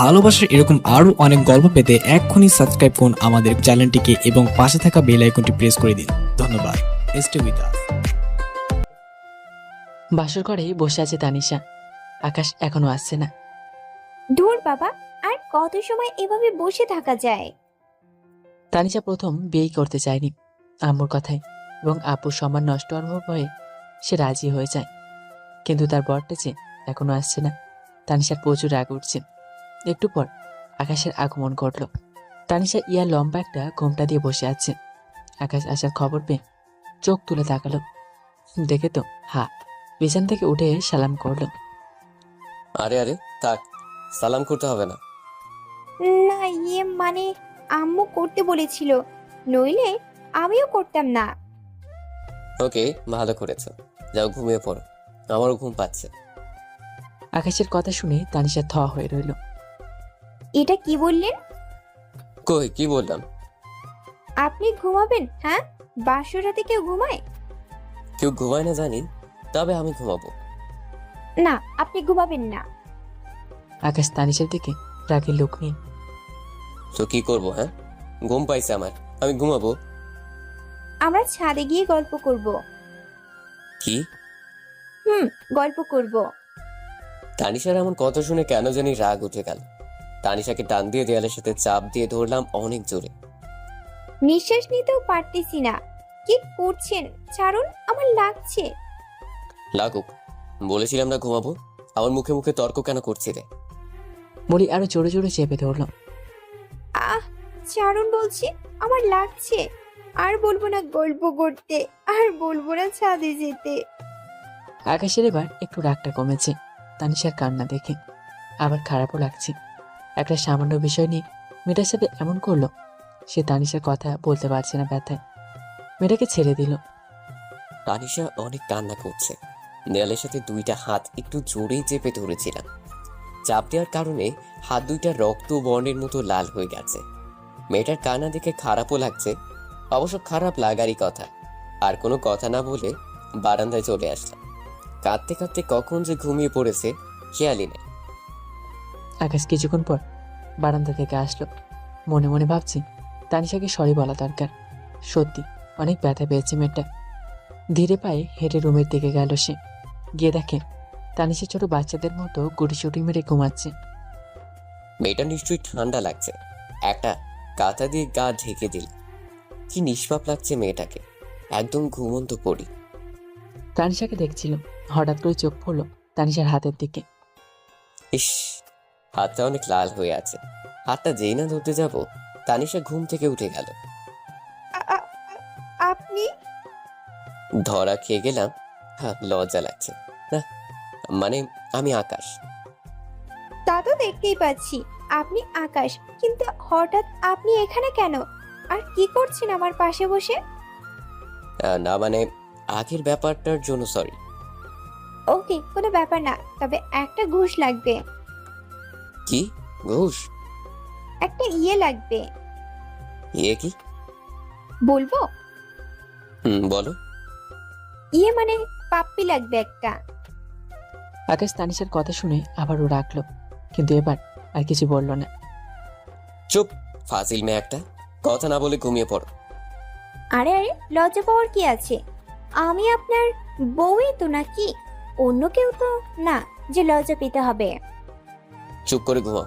ভালোবাসার এরকম আরো অনেক গল্প পেতে এক্ষুনি সাবস্ক্রাইব করুন আমাদের চ্যানেলটিকে এবং পাশে থাকা বেল আইকনটি প্রেস করে দিন। ধন্যবাদ। Stay with us. বাসর ঘরে বসে আছে তানিশা। আকাশ এখনো আসছে না। ধুর বাবা, আর কত সময় এভাবে বসে থাকা যায়? তানিশা প্রথম বিয়েই করতে চায়নি আম্মুর কথায়, এবং আপুর সম্মান নষ্ট হওয়ার ভয়ে সে রাজি হয়ে যায়। কিন্তু তার বরটা যে এখনো আসছে না, তানিশার প্রচুর রাগ উঠছে। একটু পর আকাশের আগমন ঘটল। তানিশা ইয়ার লম্বা একটা ঘোমটা দিয়ে বসে আছে। আকাশ আসার খবর পেয়ে চোখ তুলে তাকালো, দেখে তো বিছান থেকে উঠে সালাম করলো। আরে আরে থাক, সালাম করতে হবে না। না, মানে আম্মু করতে বলেছিল, নইলে আমিও করতাম না। ওকে, ভালো করেছো। যাও ঘুমিয়ে পড়ো, আমারও ঘুম পাচ্ছে। আকাশের কথা শুনে তানিশা থ হয়ে রইল। এটা কি বললেন? কই কি বললাম? আপনি ঘুমাবেন? হ্যাঁ, বাসর রাতে কেউ ঘুমায়? কেউ ঘুমায় না জানি, তবে আমি ঘুমাবো। না, আপনি ঘুমাবেন না। আকাশ তানিশার দিকে রাগের লোক নিয়ে, তো কি করবো? হ্যাঁ, ঘুম পাইছে আমার, আমি ঘুমাবো। আমরা ছাদে গিয়ে গল্প করব। কি? গল্প করব। তানিশার এমন কথা শুনে কেন জানি রাগ উঠে গেল। তানিশাকে টান দিয়ে দেয়ালের সাথে চাপ দিয়ে ধরলাম অনেক জোরে। নিঃশ্বাস নিতেও পারতেছি না। কি করছেন? ছাড়ুন, আমার লাগছে। লাগুক, বলেছিলাম না ঘুমাবো। আমার মুখে মুখে তর্ক কেন করছি রে? বলি আরো জোরে জোরে চেপে ধরল। আহ, ছাড়ুন বলছি, আমার লাগছে। আর বলবো না গল্প করতে, আর বলবো না ছাদে যেতে। আকাশের এবার একটু রাগটা কমেছে তানিশার কান্না দেখে। আবার খারাপও লাগছে। একটা সামান্য বিষয় নিয়ে মেয়েটার সাথে এমন করলো। সে তানিশার কথা বলতে পারছে না ব্যথায়। মেয়েটাকে ছেড়ে দিল। তানিশা অনেক কান্না করছে। দেয়ালের সাথে দুইটা হাত একটু জোরেই চেপে ধরেছিলাম। চাপ দেওয়ার কারণে হাত দুইটা রক্ত বর্ণের মতো লাল হয়ে গেছে। মেয়েটার কান্না দেখে খারাপও লাগছে। অবশ্য খারাপ লাগারই কথা। আর কোনো কথা না বলে বারান্দায় চলে আসলাম। কাঁদতে কাঁদতে কখন যে ঘুমিয়ে পড়েছে খেয়ালই নেই। আকাশ কিছুক্ষণ পর বারান্দা থেকে আসলো। মনে মনে ভাবছি তানিশাকে সরি বলা দরকার। সত্যি অনেক ব্যথা পেয়েছে মেয়েটা। ধীরে পায়ে হেঁটে রুমের দিকে গেল সে। গিয়ে দেখে তানিশা ছোট বাচ্চাদের মতো গুটিসুটি মেরে ঘুমাচ্ছে। মেয়েটা নিশ্চয়ই ঠান্ডা লাগছে। একটা কাঁথা দিয়ে গা ঢেকে দিল। কি নিষ্পাপ লাগছে মেয়েটাকে, একদম ঘুমন্ত পড়ি। তানিশাকে দেখছিল, হঠাৎ করে চোখ পড়লো তানিশার হাতের দিকে। ইস, হাতটা অনেক লাল হয়ে আছে। হাতটা যেই না ধরতে যাব, তানিশা ঘুম থেকে উঠে গেল। আ- আ- আ- আপনি? ধরা খেয়ে গেলাম। হ্যাঁ, লজ্জা লাগছে না, মানে আমি আকাশ। তা তো দেখতেই পাচ্ছি আপনি আকাশ, কিন্তু হঠাৎ আপনি এখানে কেন? আর কি করছেন আমার পাশে বসে? না মানে, আগের ব্যাপারটার জন্য সরি। ওকে, কোনো ব্যাপার না, তবে একটা ঘুষ লাগবে। কি? ঘুষ? একটা লাগবে। ইয়ে কি? বলবো? বলো। মানে পাপ্পি লাগবে একটা। আকাশ তানিশার কথা শুনে আবারও রাখলো, কিন্তু এবার আর কিছু বলল না। চুপ, ফাজিল মেয়ে একটা। কথা না বলে ঘুমিয়ে পড়ো। আরে আরে, লজ্জা পাওয়ার কি আছে? আমি আপনার বউই তো, নাকি অন্য কেউ তো না যে লজ্জা পেতে হবে। চুপ করে ঘুমাও।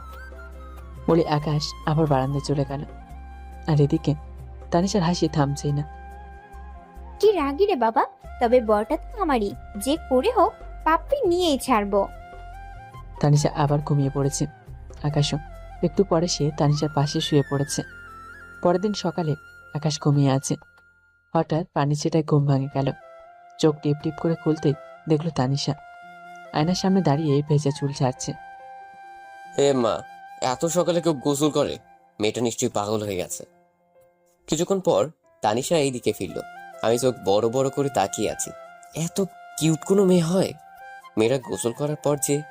বলে আকাশ আবার বারান্দায় চলে গেল। আর এদিকে তানিশার হাসি থামছেই না। কি রাগি রে বাবা, তবে বরটা তো আমারই, যে করে হোক পাপ্পি নিয়েই ছাড়বো। তানিশা আবার ঘুমিয়ে পড়েছে। আকাশও একটু পরে সে তানিশার পাশে শুয়ে পড়েছে। পরের দিন সকালে আকাশ ঘুমিয়ে আছে। হঠাৎ পানি ছেটায় ঘুম ভাঙে গেল। চোখ টিপ টিপ করে খুলতেই দেখলো তানিশা আয়নার সামনে দাঁড়িয়ে ভেজা চুল ছাড়ছে। হে মা, এত সকালে কেউ গোসল করে? মেয়েটা নিশ্চয়ই পাগল হয়ে গেছে। কিছুক্ষণ পর তানিশা এই দিকে ফিরল। আমি চোখ বড় বড় করে তাকিয়ে আছি। এত কিউট কোনো মেয়ে হয়? মেয়েরা গোসল করার পর যে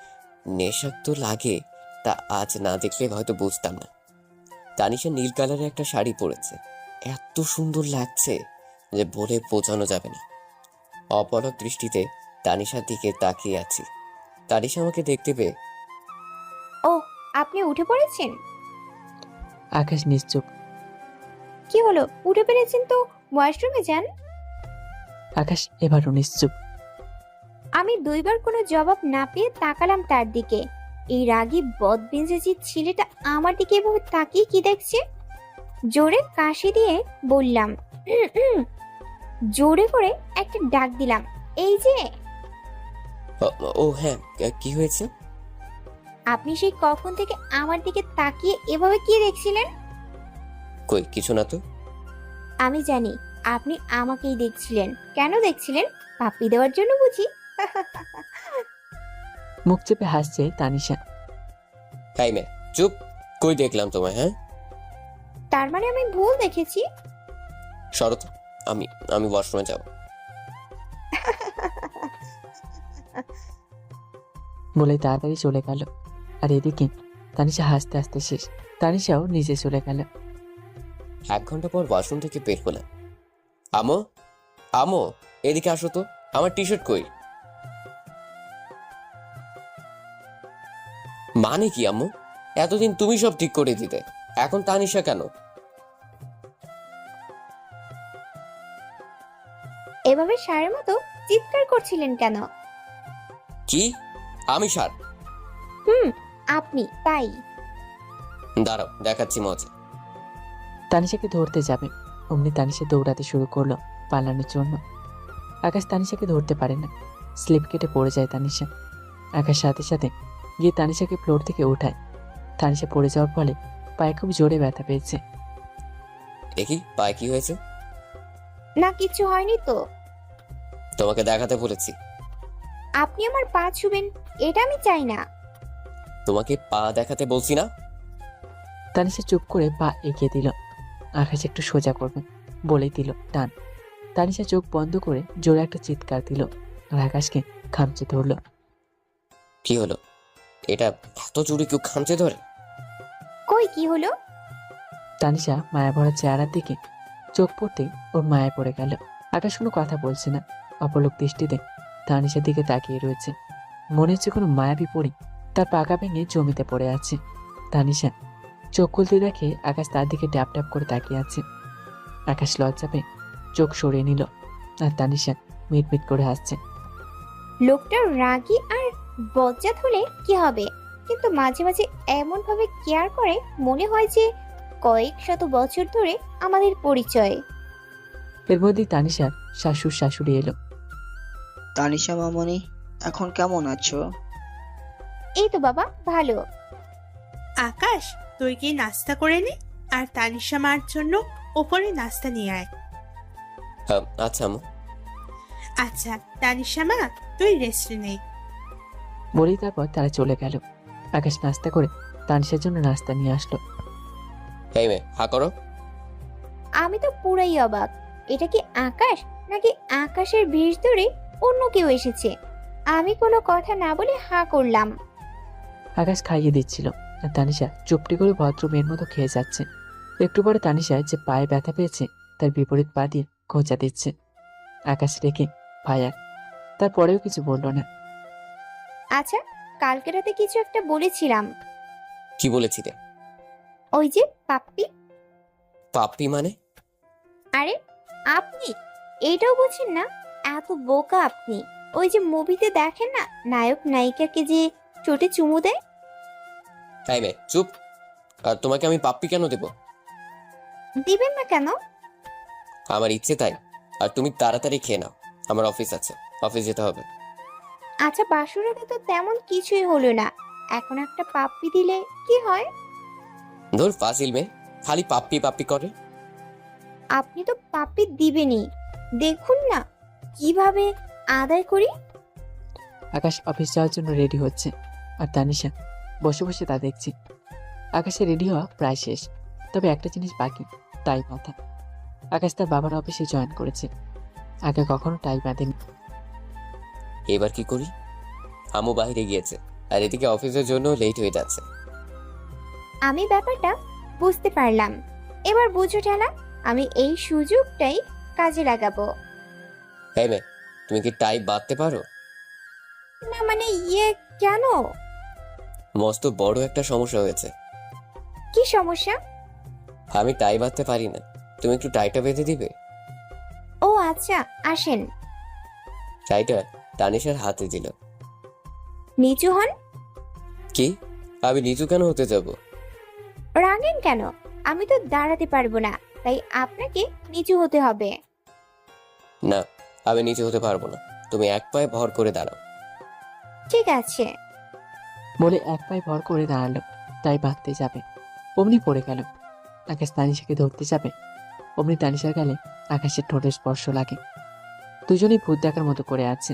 নেশাক্ত লাগে তা আজ না দেখলে হয়তো বুঝতাম না। তানিশা নীল কালারের একটা শাড়ি পরেছে। এত সুন্দর লাগছে যে বলে বোঝানো যাবে না। অপলক দৃষ্টিতে তানিশার দিকে তাকিয়ে আছি। তানিশা আমাকে দেখতে পেয়ে, ও আপনি উঠে পড়েছেন? আকাশ নিশ্চুপ। কি হলো, উঠে পেরেছেন তো ওয়াশরুমে যান। আকাশ এবারও নিশ্চুপ। আমি দুইবার কোনো জবাব না পেয়ে তাকালাম তার দিকে। এই রাগী বদমেজাজি ছেলেটা আমার দিকে এভাবে তাকিয়ে কি দেখছে? জোরে কাশি দিয়ে বললাম, "উম, উম।" জোরে করে একটা ডাক দিলাম, এই যে। ও হ্যাঁ, কি হয়েছে? আপনি সেই কখন থেকে আমার দিকে তাকিয়ে এভাবে কি দেখছিলেন? কই কিছু না তো। আমি জানি আপনি আমাকেই দেখছিলেন। কেন দেখছিলেন? পাপ্পি দেওয়ার জন্য বুঝি? মুখ চেপে হাসছে তানিশা। হাই মে, চুপ। কই দেখলাম তোমায়? হ্যাঁ, তার মানে আমি ভুল দেখেছি? শরৎ, আমি আমি ওয়াশরুমে যাব। বলে তাড়াতাড়ি চলে গেল। আর এদিকে তানিশা হাসতে হাসতে শেষ। তানিশাও নিচে চলে গেল। 1 ঘন্টা পর ওয়াশরুম থেকে বের হলাম। আমো, আমো, এদিকে আসো তো। আমার টি শার্ট কই? মানে কি আম্মু? এতদিন তুমি সব ঠিক করে দিতে, এখন তানিশা কেন? এভাবে সারের মতো চিৎকার করছিলেন কেন? কি? আমি সার? হুম, আপনি তাই। দাঁড়াও, দেখাচ্ছি মজা। তানিশাকে ধরতে যাবে, অমনি তানিশা দৌড়াতে শুরু করলো পালানোর জন্য। আকাশ তানিশাকে ধরতে পারে না। স্লিপ কেটে পড়ে যায় তানিশা। আকাশ সাথে সাথে গিয়ে তানিশাকে ফ্লোর থেকে উঠায়। তানিশা পড়ে যাওয়ার ফলে পায়ে খুব জোরে ব্যথা পেয়েছে। দেখি পায়ে কি হয়েছে। না, কিছু হয়নি তো। তোমাকে দেখাতে বলেছি। আপনি আমার পা ছুবেন এটা আমি চাই না। তোমাকে পা দেখাতে বলছি না? তানিশা চুপ করে পা এগিয়ে দিল। আকাশ একটু সোজা করবে বলেই দিল টান। তানিশা চোখ বন্ধ করে জোরে একটা চিৎকার দিল আর আকাশকে খামচে ধরলো। কি হলো? এটা এত জোরে কেউ খামচে ধরে? কই কি হলো? তানিশা মায়া ভরা চেহারার দিকে চোখ পড়তেই ওর মায়া পড়ে গেল। আকাশ কোনো কথা বলছে না, অপলক দৃষ্টিতে তানিশার দিকে তাকিয়ে রয়েছে। মনে হচ্ছে কোনো মায়াবী পরি তার পাকা ভেঙে জমিতে পড়ে আছে। তানিশা চোখ খুলতে দেখে আকাশ তার দিকে ট্যাপ ট্যাপ করে তাকিয়ে আছে। আকাশ লজ্জা পেয়ে চোখ সরিয়ে নিল আর তানিশা মিটমিট করে হাসছে। লোকটা রাগী আর বজ্জাত হলে কি হবে, কিন্তু মাঝে মাঝে এমন ভাবে কেয়ার করে মনে হয় যে কয়েক শত বছর ধরে আমাদের পরিচয়। এর মধ্যেই তানিশার শাশুড় শাশুড়ি এলো। তানিশা মামনি, এখন কেমন আছো? এই তো বাবা, ভালো। আকাশ, তুই কি নাস্তা করে নে, আর তানিশা মার জন্য ওপরে নাস্তা নিয়ে আয়। হ্যাঁ, আচ্ছা আম্মু। আচ্ছা তানিশা মা, তুই রেস্ট নে। বলেই তারপর তারা চলে গেল। আকাশ নাস্তা করে তানিশার জন্য নাস্তা নিয়ে আসলো। হেই মে, হা করো। আমি তো পুরাই অবাক, এটা কি আকাশ নাকি আকাশের ভিড় ধরে অন্য কেউ এসেছে? আমি কোনো কথা না বলে হাঁ করলাম। আকাশ খাইয়ে দিচ্ছিল আর তানিশা চুপটি করে ভদ্র মেয়ের মতো খেয়ে যাচ্ছে। একটু পরে তানিশা যে পায়ে ব্যথা পেয়েছে তার বিপরীত পা দিয়ে খোঁচা দিচ্ছে। আকাশ রেখে ভাইয়া তারপরেও কিছু বলল না। আচ্ছা, কালকে রাতে কিছু একটা বলেছিলাম। কি বলেছিলে? ওই যে পাপ্পি। পাপ্পি মানে? আরে আপনি এটাও বুঝেন না? এত বোকা আপনি। ওই যে মুভিতে দেখেন না, নায়ক নায়িকাকে যে চোটে চুমু দেয়। হাই মে, চুপ। আর তোমাকে আমি পাপ্পি কেন দেব? দিবেন না কেন? আমার ইচ্ছে তাই। আর তুমি তাড়াতাড়ি খেয়ে নাও, আমার অফিস আছে, অফিস যেতে হবে। আচ্ছা, বাসুরাতে তো তেমন কিছুই হলো না, এখন একটা পাপ্পি দিলে কি হয়? ধর ফাজিল মেয়ে, খালি পাপ্পি পাপ্পি করে। আপনি তো পাপ্পি দিবেনই, দেখুন না কিভাবে আদায় করি। আকাশ অফিস যাওয়ার জন্য রেডি হচ্ছে আর তানিশা বসে বসে তা দেখছি। আকাশের রেডি হওয়া প্রায় শেষ, তবে একটা জিনিস বাকি, টাই বাঁধা। আকাশ তার বাবার অফিসে জয়েন করেছে, আগে কখনো টাই বাঁধেনি। এবার কি করি? আম্মু বাইরে গিয়েছে আর এদিকে অফিসের জন্য লেট হয়ে যাচ্ছে। আমি ব্যাপারটা বুঝতে পারলাম, এবার বুঝো ঠেলা। আমি এই সুযোগটাই কাজে লাগাবো। হ্যাঁ মে, তুমি কি টাই বাঁধতে পারো? না মানে কেন? মস্ত বড় একটা সমস্যা হয়েছে। কি সমস্যা? আমি টাই বাঁধতে পারি না, তুমি একটু টাইটা বেঁধে দিবে? ও আচ্ছা, আসেন। টাইটা তানিশার হাতে দিল। নিচু হন। কি? আমি নিচু কেন হতে যাব? রাগেন কেন? আমি তো দাঁড়াতে পারবো না, তাই আপনাকে নিচু হতে হবে। না, আমি নিচু হতে পারবো না। তুমি এক পায়ে ভর করে দাঁড়াও। ঠিক আছে। বলে এক পায়ে ভর করে দাঁড়ালো। তাই বাঁধতে যাবে, অমনি পড়ে গেল। আকাশ তানিশাকে ধরতে যাবে, অমনি তানিশার গালে আকাশের ঠোঁটের স্পর্শ লাগে। দুজনেই ভূত দেখার মতো করে আছে।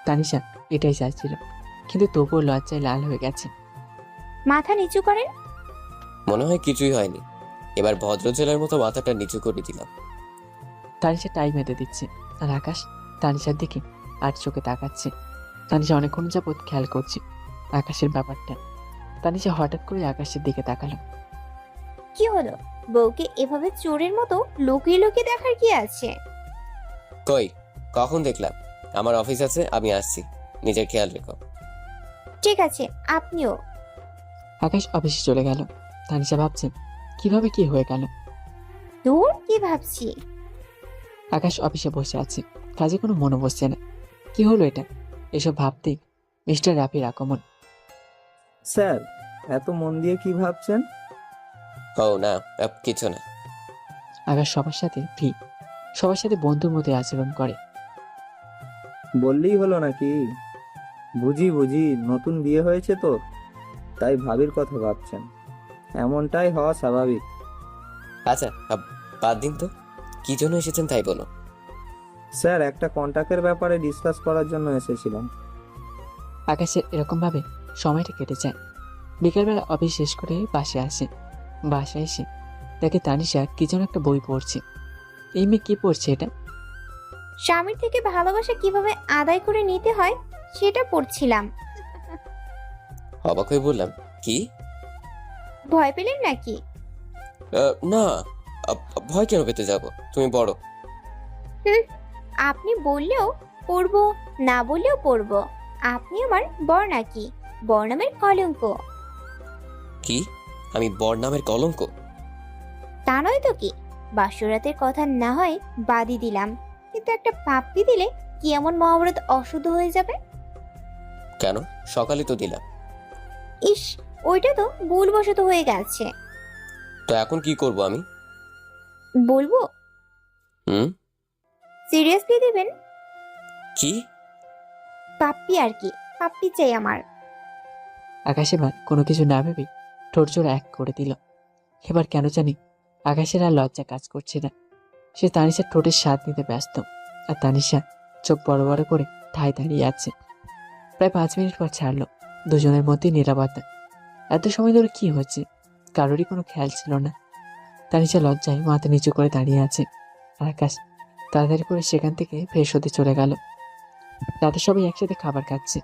তানিশা এটাই চাইছিল, কিন্তু তবুও লজ্জায় লাল হয়ে গেছে। মাথা নিচু করেন। মনে হয় কিছুই হয়নি। এবার ভদ্রজেলার মতো মাথাটা নিচু করে দিলাম। তানিশা টাই মেঁধে দিচ্ছে, আর আকাশ তানিশার দিকে আর চোখে তাকাচ্ছে। তানিশা অনেকক্ষণ যাবৎ খেয়াল করছে আকাশের ব্যাপারটা। তানিশা হঠাৎ করে আকাশের দিকে তাকালো। কি হলো? বউকে এভাবে চোরের মতো লুকিয়ে লুকিয়ে দেখার কি আছে? কই, কখন দেখলাম? আমার অফিস আছে, আমি আসছি। নিজের খেয়াল রেখো। ঠিক আছে, আপনিও। আকাশ অফিসে চলে গেল। তানিশা ভাবছে কিভাবে কি হয়ে গেল। দূর, কি ভাবছি? আকাশ অফিসে বসে আছে, কাজে কোনো মনে বসছে না। কি হলো এটা? এসব ভাবতেই মিস্টার রাফির আগমন। স্যার, এত মন দিয়ে কি ভাবছেন? ও না, কিছু না। আকাশ সবার সাথে ফ্রি, সবার সাথে বন্ধুর মতো আচরণ করে। বললেই হলো নাকি? বুঝি বুঝি, নতুন বিয়ে হয়েছে তো, তাই ভাবির কথা ভাবছেন। এমনটাই হওয়া স্বাভাবিক। আচ্ছা, বাদ দিন তো। কি জন্য এসেছেন তাই বলো। স্যার, একটা কন্ট্রাক্টের ব্যাপারে ডিসকাস করার জন্য এসেছিলাম। আকাশের এরকম ভাবে সময়টা কেটে যায়। বিকেলবেলা অফিস শেষ করে বাসায় আসে। বাসায় এসে দেখে তানিশা কি যেন একটা বই পড়ছে। এই মেয়ে কি পড়ছে এটা? স্বামীর থেকে ভালোবাসা কিভাবে আদায় করে নিতে হয় সেটা পড়ছিলাম। অবাক হয়ে বললাম, কি? ভয় পেলেন নাকি? না, ভয় কেন পেতে যাব? তুমি বড়। আপনি বললেও পড়বো, না বললেও পড়বো। আপনি আমার বর নাকি? বর নামের কলঙ্ক। কি? আমি বর নামের কলঙ্ক? তা নয় তো কি? বাসরাতের কথা না হয় বাদই দিলাম, কিন্তু একটা পাপ্পি দিলে কি এমন মহাভারত অশুদ্ধ হয়ে যাবে? কেন? সকালে তো দিলাম। ইস, ওইটা তো ভুলবশত হয়ে গেছে। তো এখন কি করব আমি? বলবো? হুম? সিরিয়াসলি দিবেন? কি? পাপ্পি আর কি, পাপ্পি চাই আমার। আকাশ এবার কোনো কিছু না ভেবে ঠোঁট জোড়া এক করে দিল। এবার কেন জানি আকাশের আর লজ্জা কাজ করছে না। সে তানিশার ঠোঁটের স্বাদ নিতে ব্যস্ত, আর তানিশা চোখ বড় বড় করে ঠায় দাঁড়িয়ে আছে। প্রায় 5 মিনিট পর ছাড়লো। দুজনের মধ্যে নিরাপত্তা। এত সময় ধরে কি হচ্ছে কারোরই কোনো খেয়াল ছিল না। তানিশা লজ্জায় মাথা নিচু করে দাঁড়িয়ে আছে, আর আকাশ তাড়াতাড়ি করে সেখান থেকে ফ্রেশ হতে চলে গেল। রাতে সবাই একসাথে খাবার খাচ্ছে।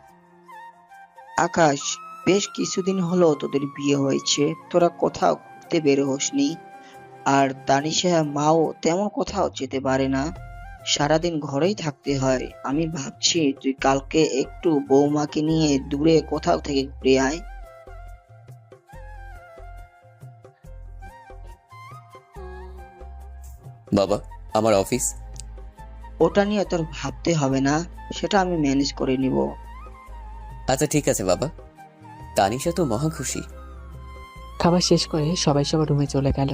আকাশ, বেশ কিছুদিন হলো তোদের বিয়ে হয়েছে, তোরা কোথাও ঘুরতে বের হসনি। আর তানিশা মাও তেমন কোথাও যেতে পারে না, সারাদিন ঘরেই থাকতে হয়। আমি ভাবছি তুই কালকে একটু বৌমাকে নিয়ে দূরে কোথাও থেকে ঘুরে আয়। বাবা, আমার অফিস। ওটা নিয়ে তোর ভাবতে হবে না, সেটা আমি ম্যানেজ করে নিব। আচ্ছা ঠিক আছে বাবা। তানিশা তো মহা খুশি। খাবার শেষ করে সবাই সবার রুমে চলে গেল।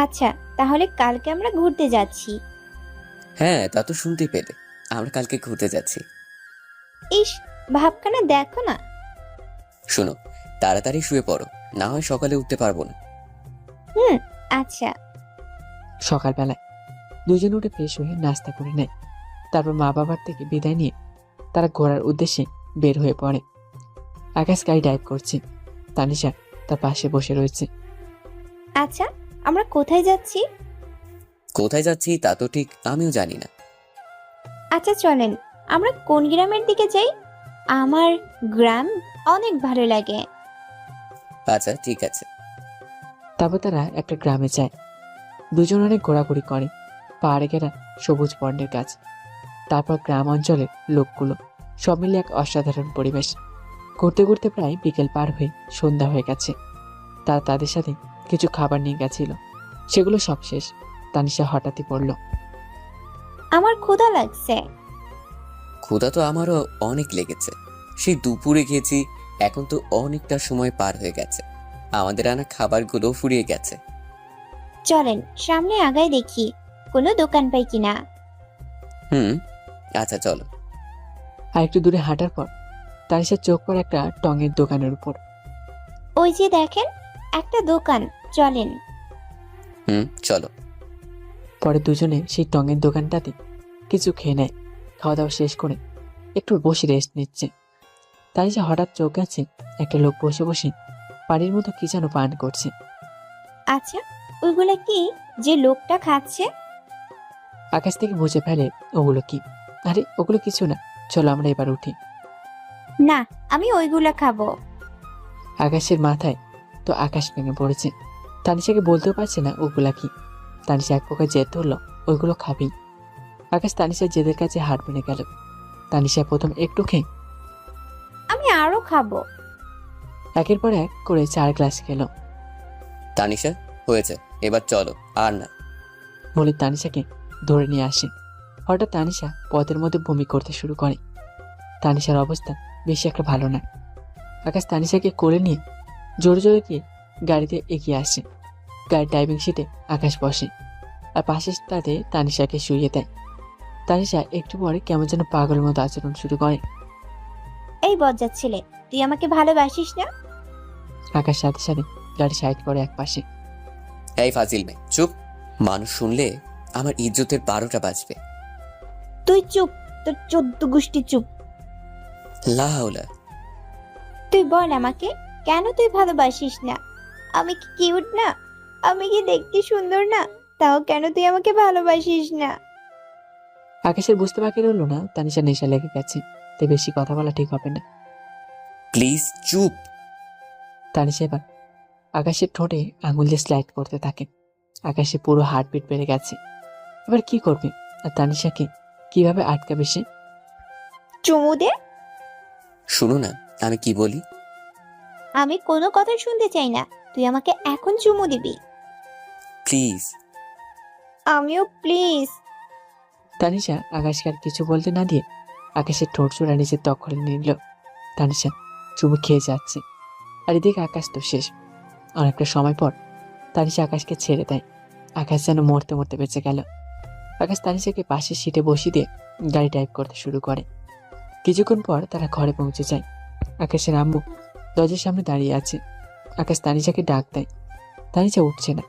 আচ্ছা, তাহলে কালকে আমরা ঘুরতে যাচ্ছি। হ্যাঁ, তা তো শুনতে পেলে। আমরা কালকে ঘুরতে যাচ্ছি। ইস, ভাবখানা দেখো না। শোনো, তাড়াতাড়ি শুয়ে পড়ো, না হয় সকালে উঠতে পারবো না। আচ্ছা। সকালবেলায় দুজন উঠে ফ্রেশ হয়ে নাস্তা করে নেয়। তারপর মা বাবার থেকে বিদায় নিয়ে তারা ঘোরার উদ্দেশ্যে বের হয়ে পড়ে। আকাশ গাড়ি ড্রাইভ করছে, তানিশা তার পাশে বসে রয়েছে। আচ্ছা, আমরা কোথায় যাচ্ছি? কোথায় যাচ্ছি তা তো ঠিক আমিও জানি না। আচ্ছা চলেন, আমরা কোন গ্রামের দিকে যাই? আমার গ্রাম অনেক ভালো লাগে। আচ্ছা ঠিক আছে। তারপর তারা একটা গ্রামে যায়। দুজন অনেক ঘোরাঘুরি করে, পাহাড়ে ঘেরা সবুজ বনের গাছ, তারপর গ্রাম অঞ্চলের লোকগুলো, সব মিলে এক অসাধারণ পরিবেশ। করতে করতে প্রায় বিকেল পার হয়ে সন্ধ্যা হয়ে গেছে। তারা তাদের সাথে কিছু খাবার নিয়ে গেছিল, সেগুলো সব শেষ। তানিশা হঠাৎই পড়ল, আমার ক্ষুধা লাগছে। ক্ষুধা তো আমারও অনেক লেগেছে। সেই দুপুরে খেয়েছি, এখন তো অনেকটা সময় পার হয়ে গেছে। আমাদের আনা খাবারগুলো ফুরিয়ে গেছে। চলেন সামনে আগায় দেখি কোনো দোকান পাই কিনা। হুম, আচ্ছা চলো। আর একটু দূরে হাঁটার পর তানিশার চোখ পড়ে একটা টঙের দোকানের উপর। ওই যে দেখেন একটা দোকান, চলেন। হুম, চলো। পরে দুজনে সেই টঙের দোকানটাতে কিছু খেয়ে নেয়। খাওয়া দাওয়া শেষ করে একটু বসে রেস্ট নিচ্ছে। তানিশা হঠাৎ চোখ গেছে একটা লোক বসে বসে পানির মতো কি যেন পান করছে। আচ্ছা ওইগুলা কি যে লোকটা খাচ্ছে? আকাশ থেকে বুঝে ফেলে ওগুলো কি। আরে ওগুলো কিছু না, চলো আমরা এবার উঠি। না, আমি ওইগুলা খাবো। আকাশের মাথায় তো আকাশ ভেঙে পড়েছে। তানিশাকে বলতেও পারছে না ওগুলা কি। তানিশা এক প্রকার জেদ ধরলো ওইগুলো খাবি। আকাশ তানিশার জেদের কাছে হাত বেড়ে গেল। তানিশা প্রথম একটু খেয়ে আমি আরো খাবো। একের পর এক করে 4 গ্লাস খেলো। তানিশা, হয়েছে, এবার চলো। আর না। বলে তানিশাকে ধরে নিয়ে আসে। হঠাৎ তানিশা পথের মধ্যে বমি করতে শুরু করে। তানিশার অবস্থা বেশি একটা ভালো না। আকাশ তানিশাকে কোলে নিয়ে জোরে জোরে গিয়ে গাড়িতে এগিয়ে আসে। গাড়ির ড্রাইভিং সিটে আকাশ বসে আর পাশের তাতে তানিশাকে শুইয়ে দেয়। তানিশা একটু পরে কেমন যেন পাগলের মতো আচরণ শুরু করে। এই বজ্জাত ছেলে, তুই আমাকে ভালোবাসিস না? আকাশ সাথে সাথে গাড়ি সাইড করে এক পাশে। এই ফাজিল মেয়ে, চুপ। মানুষ শুনলে আমার ইজ্জতের 12টা বাজবে। তুই চুপ, তোর 14 গোষ্ঠী চুপ। লা হাওলা। তুই বল আমাকে, কেন তুই ভালোবাসিস না? আমি কি কিউট না? আমি কি দেখতে সুন্দর না? তাও কেন তুই আমাকে ভালোবাসিস না? আকাশের বুঝতে বাকি রইল না তানিশা নেশা লেগে গেছে, তাই বেশি কথা বলা ঠিক হবে না। প্লিজ চুপ। তানিশা এবার আকাশের ঠোঁটে আঙুল দিয়ে স্লাইড করতে থাকে। আকাশে পুরো হার্টবিট বেড়ে গেছে। এবার কি করবে আর তানিশাকে কিভাবে আটকাবে সে? চুমু দে। শুনো না আমি কি বলি। আমি কোনো কথা শুনতে চাই না, তুই আমাকে এখন চুমু দিবি। প্লিজ। আমিও প্লিজ। তানিশা আকাশকে আর কিছু বলতে না দিয়ে আকাশের ঠোঁট চূড়া নিজের দখলে নিল। তানিশা চুমু খেয়ে যাচ্ছে আর এদিকে আকাশ তো শেষ। অনেকটা সময় পর তানিশা আকাশকে ছেড়ে দেয়। আকাশ যেন মরতে মরতে বেঁচে গেল। আকাশ তানিশাকে পাশের সিটে বসিয়ে দিয়ে গাড়ি ড্রাইভ করতে শুরু করে। কিছুক্ষণ পর তারা ঘরে পৌঁছে যায়। আকাশের আম্মু দরজার সামনে দাঁড়িয়ে আছে। আকাশ তানিশাকে ডাক দেয়, তানিশা উঠছে না।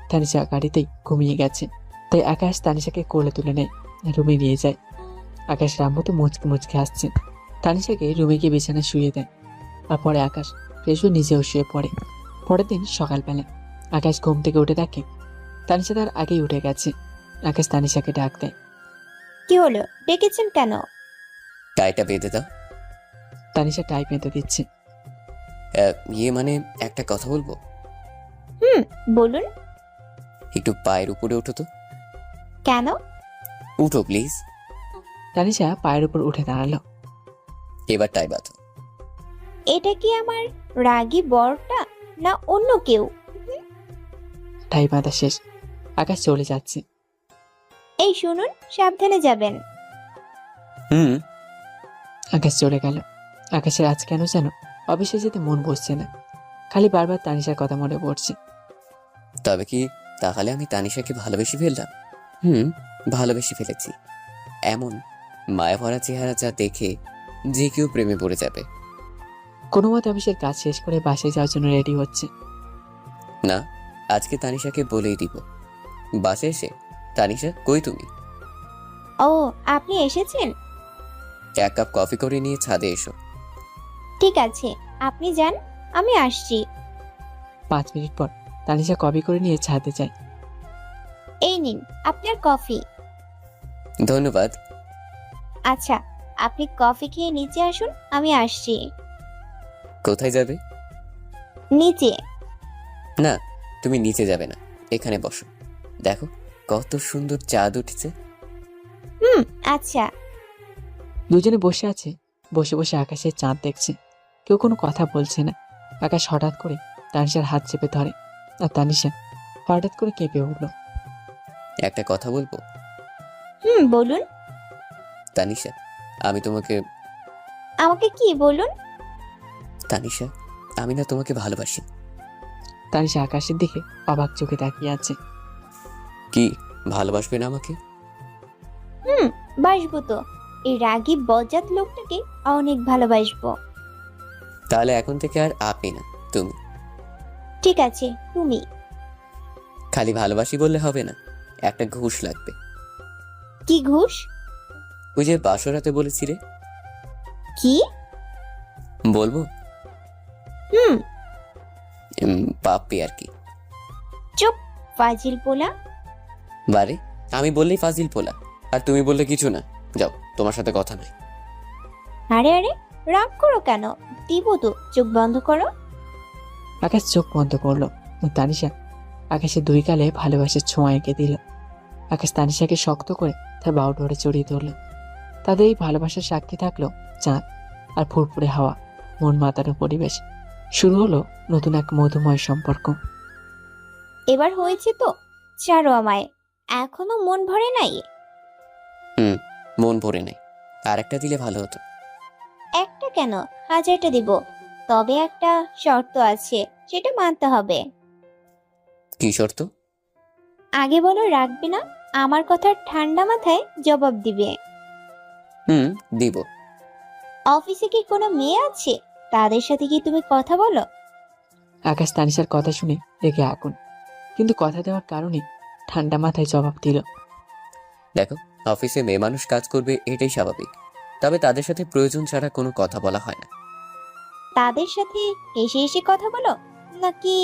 তানিশা গাড়িতেই ঘুমিয়ে গেছে। তাই আকাশ তানিশাকে কোলে তুলে নেয়, রুমে নিয়ে যায়। আকাশের আম্মু তো মুচকে মুচকে আসছে। তানিশাকে রুমে গিয়ে বিছানায় শুয়ে দেয়। আর পরে আকাশ ফ্রেশ হয়ে নিজেও শুয়ে পড়ে। পরের দিন সকালবেলা আকাশ ঘুম থেকে উঠে দেখে তানিশা তার আগেই উঠে গেছে। আকাশ তানিশাকে ডাক দেয়। কি হলো, ডেকেছেন কেন? টাইটা বেঁধে দাও। তানিশা টাই বেঁধে দিচ্ছে। মানে একটা কথা বলবো। বলুন। একটু পায়ের উপরে ওঠো তো। কেন? উঠো প্লিজ। তানিশা পায়ের উপর উঠে দাঁড়ালো। এবার টাই বাঁধো। এটা কি আমার রাগী বরটা না অন্য কেউ? টাই বাঁধা শেষ। আকাশ চলে যাচ্ছে। এই শুনুন, সাবধানে যাবেন। হুম। আকাশ চলে গেল। আকাশের আজ কেন যেন অফিসে যেতে মন বসছে না। খালি বারবার তানিশার কথা মনে পড়ছে। তবে কি তাহলে আমি তানিশাকে ভালোবেসে ফেললাম? ভালোবেসে ফেলেছি। এমন মায়া ভরা চেহারা যা দেখে যে কেউ প্রেমে পড়ে যাবে। কোনো মতে অফিসের কাজ শেষ করে বাসায় যাওয়ার জন্য রেডি হচ্ছে। না, আজকে তানিশাকে বলেই দিব। বাসে এসে, তানিশা কই তুমি? ও, আপনি এসেছেন? 1 কাপ কফি করে নিয়ে ছাদে এসো। ঠিক আছে, আপনি যান, আমি আসছি। 5 মিনিট পর তানিশা কবি করে নিয়ে ছাদে যায়। এই নিন আপনার কফি। ধন্যবাদ। আচ্ছা, আপনি কফি খেয়ে নিচে আসুন, আমি আসছি। কোথায় যাবে? নিচে। না, তুমি নিচে যাবে না, এখানে বসো। দেখো কত সুন্দর চাঁদ উঠেছে। আচ্ছা। দুজনে বসে আছে। বসে বসে আকাশের চাঁদ দেখছে। কেউ কোনো কথা বলছে না। আকাশ হঠাৎ করে তানিশার হাত চেপে ধরে, আর তানিশা হঠাৎ করে কেঁপে উঠল। একটা কথা বলবো? বলুন। তানিশা, আমি তোমাকে আমাকে কি বলুন? তানিশা, আমি না তোমাকে ভালোবাসি। তানিশা আকাশের দিকে অবাক চোখে তাকিয়ে আছে। কি ভালোবাসবে না আমাকে? বাসবো তো। এই রাগী বজ্জাত লোকটাকে অনেক ভালোবাসবো। তাহলে এখন থেকে আর আপনি না, তুমি। ঠিক আছে, তুমি। খালি ভালোবাসি বললে হবে না, একটা ঘুষ লাগবে। কি ঘুষ? ওই যে বাসরাতে বলেছিলে। কি? বলবো? হুম। পাপ্পি আর কি। চুপ, ফাজিল পোলা। বারে, আমি বললেই ফাজিল পোলা, আর তুমি বললে কিছু না। যাও, তোমার সাথে কথা নাই। আরে আরে, রাগ করো কেন? দিব তো, চোখ বন্ধ করো। আকাশ চোখ বন্ধ করলো। তানিশা আকাশের দুই গালে ভালোবাসার ছোঁয়া এঁকে দিল। আকাশ তানিশাকে শক্ত করে তার বাহু ধরে জড়িয়ে ধরল। তাদের এই ভালোবাসার সাক্ষী থাকলো চাঁদ আর ফুরফুরে হাওয়া, মন মাতানো পরিবেশ। শুরু হলো নতুন এক মধুময় সম্পর্ক। এবার হয়েছে তো, ছাড়ো আমায়। এখনো মন ভরে নাই? মন ভরে নাই, আর একটা দিলে ভালো হতো। একটা কেন, 1000টা দিব। তবে একটা শর্ত আছে, সেটা মানতে হবে। কি শর্ত? আগে বলো, রাখবে না? আমার কথা ঠান্ডা মাথায় জবাব দিবে। দিব। অফিসে কি কোনো মেয়ে আছে? তাদের সাথে কি তুমি কথা বলো? আকাশ তানিশার কথা শুনে রেগে আগুন, কিন্তু কথা দেওয়ার কারণে ঠান্ডা মাথায় জবাব দিল। দেখো, অফিসে মেয়ে মানুষ কাজ করবে, এটাই স্বাভাবিক। তবে তাদের সাথে প্রয়োজন ছাড়া কোনো কথা বলা হয় না। তাদের সাথে এসে এসে কথা বলো, নাকি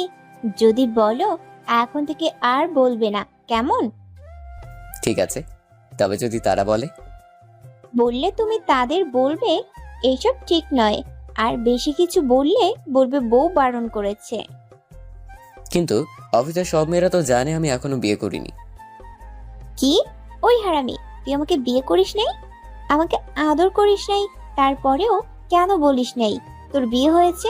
যদি বলো এখন থেকে আর বলবে না, কেমন? ঠিক আছে, তবে যদি তারা বলে? বললে তুমি তাদের বলবে এইসব ঠিক নয়, আর বেশি কিছু বললে বলবে বউ বারণ করেছে। কিন্তু অফিসের সব মেয়েরা তো জানে আমি এখনো বিয়ে করিনি। কি? ওই হারামি, তুই আমাকে বিয়ে করিস নাই, আমাকে আদর করিস নাই, তারপরেও কেন বলিস নাই তোর বিয়ে হয়েছে?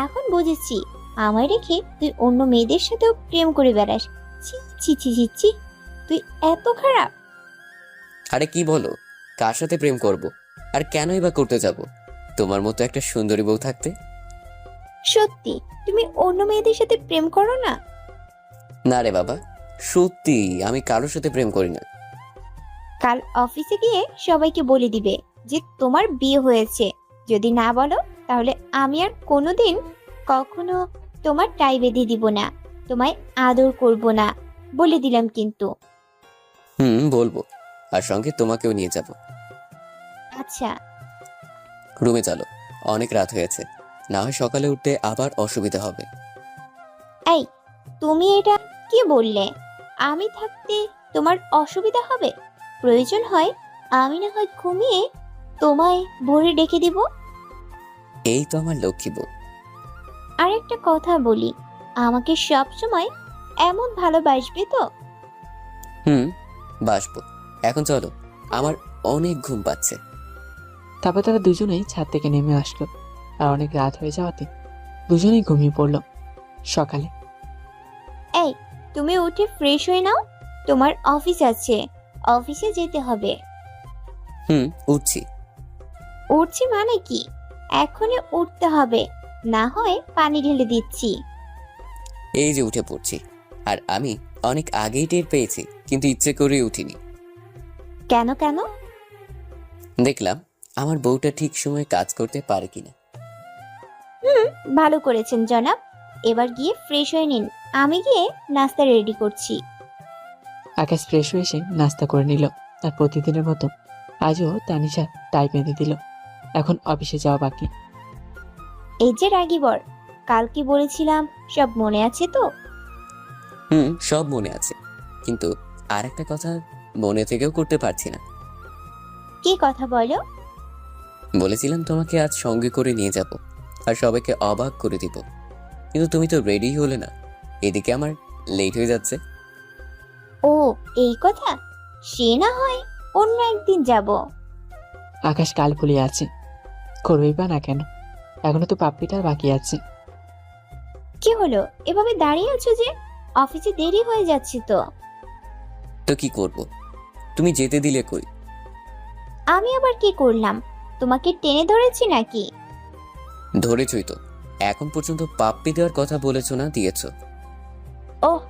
এখন বুঝেছি, আমায় রেখে তুই অন্য মেয়েদের সাথেও প্রেম করে বেড়াস। ছি ছি ছি ছি ছি, তুই এত খারাপ। আরে কি বলো, কার সাথে প্রেম করব? আর কেনই বা করতে যাব তোমার মতো একটা সুন্দরী বউ থাকতে? সত্যি তুমি অন্য মেয়েদের সাথে প্রেম করো না? না রে বাবা, সত্যি আমি কারোর সাথে প্রেম করি না। কাল অফিসে গিয়ে সবাইকে বলে দিবে যে তোমার বিয়ে হয়েছে। যদি না বলো তাহলে আমি আর কোনোদিন কখনো তোমার টাই বেঁধে দিব না, তোমায় আদর করব না, বলে দিলাম কিন্তু। বলবো, আর সঙ্গে তোমাকেও নিয়ে যাব। আচ্ছা। রুমে চলো, অনেক রাত হয়েছে, না হয় সকালে উঠতে আবার অসুবিধা হবে। এই, তুমি এটা কি বললে? আমি থাকতে তোমার অসুবিধা হবে? প্রয়োজন হয় আমি না হয় ঘুমিয়ে তোমায় ভোরে ডেকে দিব। এই তো আমার লক্ষ্মী বউ। আর একটা কথা বলি, আমাকে সব সময় এমন ভালোবাসবে তো? বাসবো। এখন চলো, আমার অনেক ঘুম পাচ্ছে। তারপর তারা দুজনেই ছাদ থেকে নেমে আসলো, আর অনেক রাত হয়ে যাওয়াতে দুজনেই ঘুমিয়ে পড়লো। সকালে এই, তুমি উঠে ফ্রেশ হয়ে নাও, তোমার অফিস আছে, অফিসে যেতে হবে। উঠছি। উঠছি মানে কি? এখনই উঠতে হবে, না হয় পানি ঢেলে দিচ্ছি। এই যে উঠে পড়ছি, আর আমি অনেক আগেই টের পেয়েছি, কিন্তু ইচ্ছে করে উঠিনি। কেন কেন? দেখলাম আমার বউটা ঠিক সময়ে কাজ করতে পারে কিনা। ভালো করেছেন জনাব। এবার গিয়ে ফ্রেশ হয়ে নিন, আমি গিয়ে নাস্তা রেডি করছি। আকাশ ফ্রেশ হয়ে এসে নাস্তা করে নিল, আর প্রতিদিনের মতো আজও তানিশা টাই বেঁধে দিল। এখন অফিসে যাওয়া বাকি। এই যে রাগী বর, কাল কি বলেছিলাম সব মনে আছে তো? সব মনে আছে, কিন্তু আর একটা কথা মনে থেকেও করতে পারছি না। কি কথা বলো? বলেছিলাম তোমাকে আজ সঙ্গে করে নিয়ে যাব, আর সবাইকে অবাক করে দিব, কিন্তু তুমি তো রেডি হলে না। এদিকে আমার লেট হয়ে যাচ্ছে। ও, এই কথা। সে না হয় অন্য একদিন যাব। আকাশ কাল ভুলে আছে, করবেই বা না কেন? এখনো তো পাপ্পিটার বাকি আছে। কি হলো, এভাবে দাঁড়িয়ে আছো যে? অফিসে দেরি হয়ে যাচ্ছে তো। তো কি করব? তুমি যেতে দিলে কই? আমি আবার কি করলাম? তোমাকে টেনে ধরেছি নাকি? ধরেছই তো। এখন পর্যন্ত পাপ্পি দেওয়ার কথা বলেছো না, দিয়েছো। ওহ,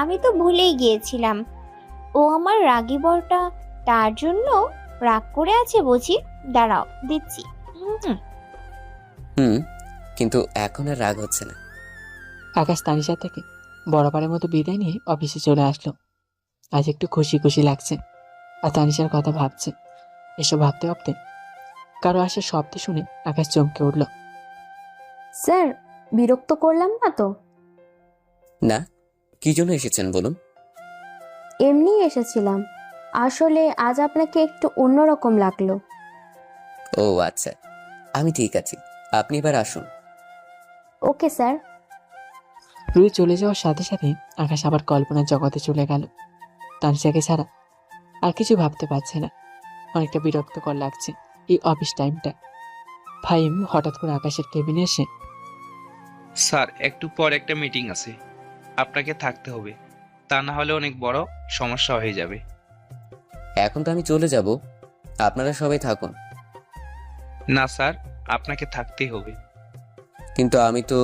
আমি তো ভুলেই গিয়েছিলাম। ও আমার রাগী বরটা, তার জন্য রাগ করে আছে বুঝি। দাঁড়াও, দিচ্ছি। হুম। হুম, কিন্তু এখন আর রাগ হচ্ছে না। আকাশ তানিশার থেকে বরাবরের মতো বিদায় নিয়ে অফিসে চলে আসলো। আজ একটু খুশি খুশি লাগছে, আর তানিশার কথা ভাবছে। এসব ভাবতে ভাবতে কারো আসার শব্দ শুনে আকাশ চমকে উঠল। স্যার, বিরক্ত করলাম না তো? না, কি জন্য এসেছেন বলুন। এমনি এসেছিলাম। আসলে আজ আপনাকে একটু অন্যরকম লাগলো। ও আচ্ছা, আমি ঠিক আছি, আপনি এবার আসুন। Okay sir. রুহি চলে যাওয়ার সাথে সাথে আকাশ আবার কল্পনার জগতে চলে গেল। তানিশাকে ছাড়া আর কিছু ভাবতে পারছে না। অনেকটা বিরক্তকর লাগছে এই অফিস টাইমটা। ফাহিম হঠাৎ করে আকাশের কেবিনে এসে, স্যার, একটু পর একটা মিটিং আছে, আপনাকে থাকতে হবে, তা না হলে অনেক বড় সমস্যা হয়ে যাবে। এখন তো আমি চলে যাব, আপনারা সবাই থাকুন। না স্যার, আপনাকে থাকতেই হবে। কিন্তু আমি তো।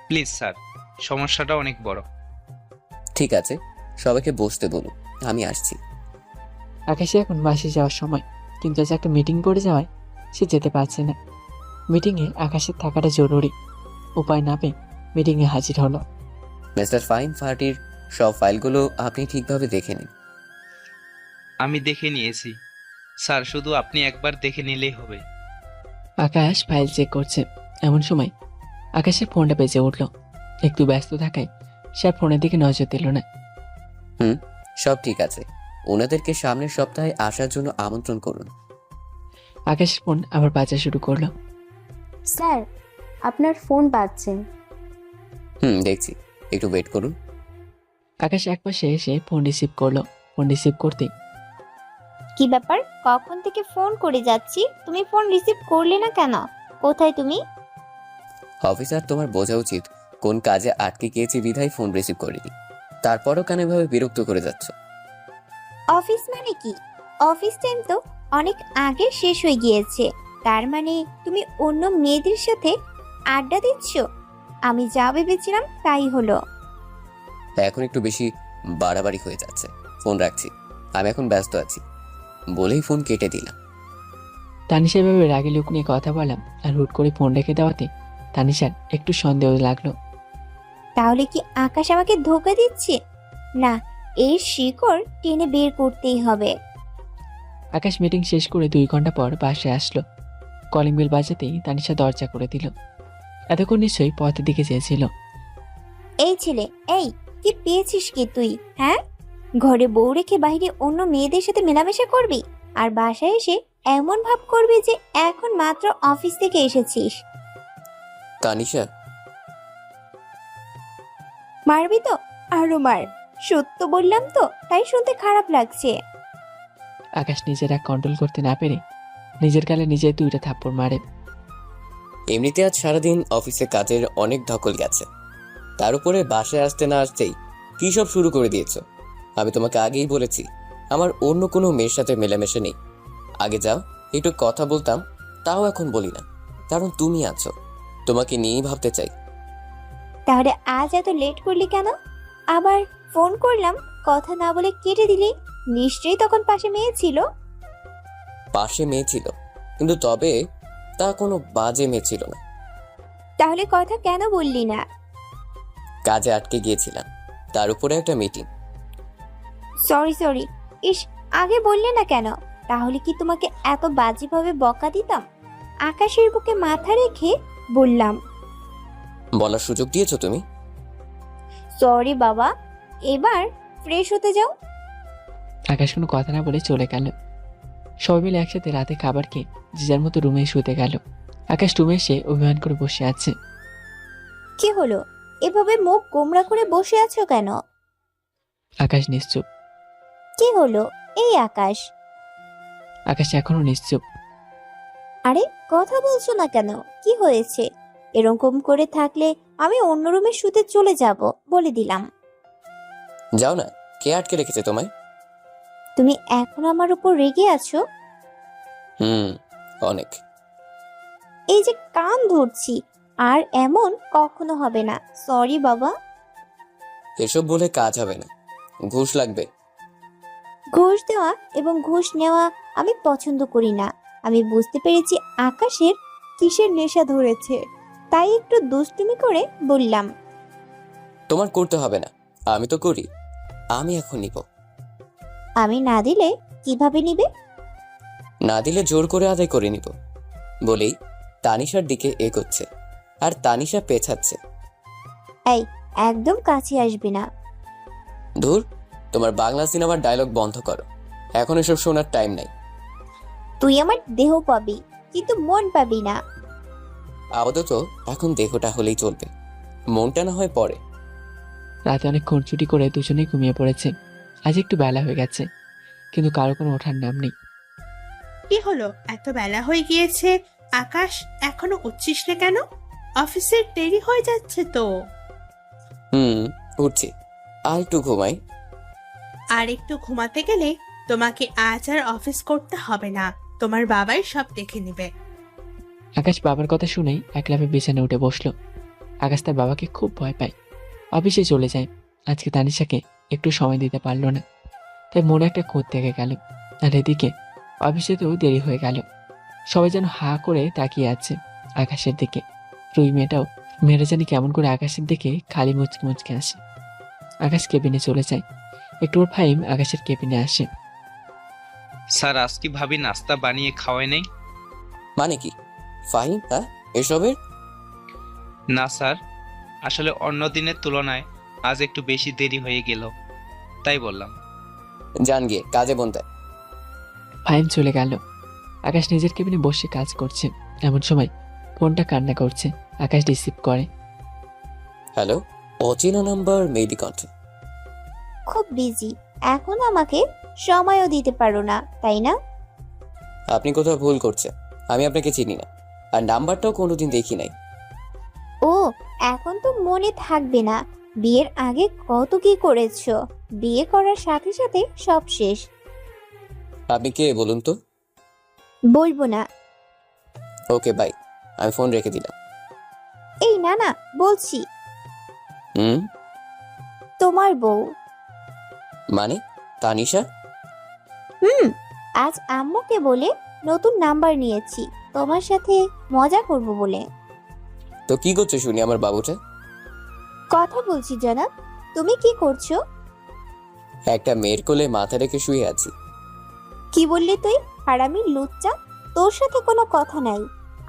প্লিজ স্যার, সমস্যাটা অনেক বড়। ঠিক আছে, সবাইকে বসতে বলুন, আমি আসছি। আকাশে এখন বাসে যাওয়ার সময়, কিন্তু আজ একটা মিটিং পড়ে যাওয়ায় সে যেতে পারছে না। মিটিংয়ে আকাশের থাকাটা জরুরি। উপায় না পেয়ে মিটিংয়ে হাজির হলো। মিস্টার ফাইম পার্টির সব ফাইলগুলো আপনি ঠিকভাবে দেখে নিন। আমি দেখে নিয়েছি স্যার, শুধু আপনি একবার দেখে নিলেই হবে। আকাশ ফাইল চেক করছে, এমন সময় আকাশের ফোনটা বেজে উঠল। একটু ব্যস্ত থাকায় সে আর ফোনের দিকে নজর দিল না। সব ঠিক আছে, ওনাদেরকে সামনের সপ্তাহে আসার জন্য আমন্ত্রণ করুন। আকাশের ফোন আবার বাজা শুরু করলো। স্যার, আপনার ফোন বাজছে। দেখছি, একটু ওয়েট করুন। আকাশ একপাশে এসে ফোন রিসিভ করলো। ফোন রিসিভ করতে, কি ব্যাপার, কখন থেকে ফোন করে যাচ্ছি, তুমি ফোন রিসিভ করলে না কেন? কোথায় তুমি? অফিসার, তোমার বোঝা উচিত কোন কাজে আটকে গিয়েছি বিধায় ফোন রিসিভ করিনি। তারপরও কেন এভাবে বিরক্ত করে যাচ্ছ? অফিস মানে কি? অফিস টাইম তো অনেক আগে শেষ হয়ে গিয়েছে। তার মানে তুমি অন্য মেয়েদের সাথে আড্ডা দিচ্ছ? আমি যা ভেবেছিলাম তাই হলো। এখন একটু বেশি বাড়াবাড়ি হয়ে যাচ্ছে, ফোন রাখছি, আমি এখন ব্যস্ত আছি বলেই ফোন কেটে দিলাম। তানিশা এভাবে রাগে লুক নিয়ে কথা বললাম আর হুট করে ফোন রেখে দেওয়াতে তানিশার একটু সন্দেহ লাগলো। তাহলে কি আকাশ আমাকে ধোকা দিচ্ছে? না, এর শিকড় টেনে বের করতেই হবে। আকাশ মিটিং শেষ করে 2 ঘন্টা পর বাসায় আসলো। কলিং বেল বাজাতেই তানিশা দরজা করে দিল। এতক্ষণ নিশ্চয়ই পথের দিকে চেয়েছিল। এই ছেলে, এই কি পেয়েছিস কি তুই? হ্যাঁ, ঘরে বউ রেখে বাইরে অন্য মেয়েদের সাথে মেলামেশা করবি, আর বাসায় এসে এমন ভাব করবি যে এখন মাত্র অফিস থেকে এসেছিস। তানিশা, মারবি তো? আরো মার। সত্য বললাম তো, তাই শুনতে খারাপ লাগছে। আকাশ নিজের রাগ কন্ট্রোল করতে না পেরে নিজের গালে নিজে 2টা থাপ্পড় মারে। এমনিতে আজ সারাদিন অফিসে কাজের অনেক ধকল গেছে, তার উপরে বাসায় আসতে না আসতেই কি সব শুরু করে দিয়েছো। আমি তোমাকে আগেই বলেছি আমার অন্য কোনো মেয়ের সাথে মেলামেশা নেই। আগে যাও, একটু কথা বলতাম, তাও এখন বলি না, কারণ তুমি আছো, তোমাকে নিয়েই ভাবতে চাই। তাহলে আজ এত লেট করলি কেন? আবার ফোন করলাম, কথা না বলে কেটে দিলি। নিশ্চয়ই তখন পাশে মেয়ে ছিল। পাশে মেয়ে ছিল, কিন্তু তবে তা কোনো বাজে মেয়ে ছিল না। তাহলে কথা কেন বললি না? কাজে আটকে গিয়েছিলাম, তার উপরে একটা মিটিং। সরি। ইস, আগে বললে না কেন? তাহলে কি তোমাকে এত বাজেভাবে বকা দিতাম? আকাশের বুকে মাথা রেখে বললাম। বলার সুযোগ দিয়েছো তুমি। সরি বাবা, এবার ফ্রেশ হতে যাও। আকাশ কোনো কথা না বলে চলে গেল। সবাই মিলে একসাথে রাতে খাবার খেয়ে যে যার মতো রুমে শুতে গেল। আকাশ রুমে এসে অভিমান করে বসে আছে। কি হলো, এভাবে মুখ গোমড়া করে বসে আছো কেন? আকাশ নিশ্চুপ। কি হলো এই আকাশ? আকাশ এখনো নিশ্চুপ। আরে কথা বলছো না কেন? কি হয়েছে? এরকম করে থাকলে আমি অন্য রুমে শুতে চলে যাব, বলে দিলাম। যাও না, কে আটকে রেখেছে তোমায়? তুমি এখন আমার উপর রেগে আছো? হুম, অনেক। এই যে কান ধরছি, আর এমন কখনো হবে না। সরি বাবা। এসব বলে কাজ হবে না, ঘুষ লাগবে। ঘুষ দেওয়া এবং ঘুষ নেওয়া আমি পছন্দ করি না। আমি বুঝতে পেরেছি আকাশের কিসের নেশা ধরেছে, তাই একটু দুষ্টুমি করে বললাম, তোমার করতে হবে না, আমি তো করি। আমি এখন নিব। আমি না দিলে কিভাবে নিবে? না দিলে জোর করে আদায় করে নিব বলেই তানিশার দিকে এগোচ্ছে, আর তানিশা পেছাচ্ছে। এই, একদম কাছে আসবি না। ধুর, তোমার বাংলা সিনেমার ডায়লগ বন্ধ করো, এখন এসব শোনার টাইম নাই। তুই আমার দেহ পাবি, কিন্তু মন পাবি না। আপাতত এখন দেহটা হলেই চলবে, মনটা না হয় পরে। রাতে অনেক খুনছুটি করে দুজনেই ঘুমিয়ে পড়েছে। আজ একটু বেলা হয়ে গেছে, কিন্তু কারো কোনো ওঠার নাম নেই। কি হলো, এত বেলা হয়ে গিয়েছে, আকাশ এখনো উঠছিস না কেন? অফিসের দেরি হয়ে যাচ্ছে তো। উঠছি, আর একটু ঘুমাই। আর একটু ঘুমাতে গেলে তোমাকে আজ আর অফিস করতে হবে না, তোমার বাবাই সব দেখে নেবে। আকাশ বাবার কথা শুনেই এক লাফে বিছানায় উঠে বসলো। আকাশ তার বাবাকে খুব ভয় পায়। অফিসে চলে যায়। আজকে তানিশাকে একটু সময় দিতে পারলো না, তাই মনে একটা খোঁজ থেকে গেল। আর এদিকে অফিসেতেও দেরি হয়ে গেল। সবাই যেন হা করে তাকিয়ে আছে আকাশের দিকে। রুই মেয়েটাও মেয়েরা জানি কেমন করে আকাশের দিকে খালি মুচকে মুচকে আসে। আকাশ কেবিনে চলে যায়। একটু ওর ফাইম আকাশের কেবিনে আসে। স্যার, আজ কি ভাবি নাস্তা বানিয়ে খাওয়ায় নেই? মানে কি ফাহিম? হ্যাঁ, এসবের? না স্যার, আসলে অন্য দিনের তুলনায় আজ একটু বেশি দেরি হয়ে গেল, তাই বললাম। জান গিয়ে কাজে মন দেয়। ফাইম চলে গেল। আকাশ নিজের কেবিনে বসে কাজ করছে। এমন সময় ফোনটা কান্না করছে। আকাশ রিসিভ করে। হ্যালো, অচেনা নাম্বার, মেবি কন্টে। খুব বিজি, এখন আমাকে সময়ও দিতে পারো না, তাই না? আপনি কোথাও ভুল করছেন, আমি আপনাকে চিনি না, আর নাম্বারটাও কোনোদিন দেখি নাই। ও, এখন তো মনে থাকবে না। বিয়ের আগে কত কি করেছো, বিয়ে করার সাথে সাথে সব শেষ। আপনি কে বলুন তো? বলবো না। ওকে বাই, আমি ফোন রেখে দিলাম। এই না না, বলছি হুম, তোমার বউ। মানে তানিশা? আজ আম্মুকে বলে নতুন নাম্বার নিয়েছি, তোমার সাথে মজা করব বলে। তো কি করছো শুনি আমার বাবুটা? কথা বলছি জনাব, তুমি কি করছো? একটা মেয়ের কোলে মাথা রেখে শুয়ে আছি। কি বললি তুই? হারামি লুচ্চা, তোর সাথে কোনো কথা নাই।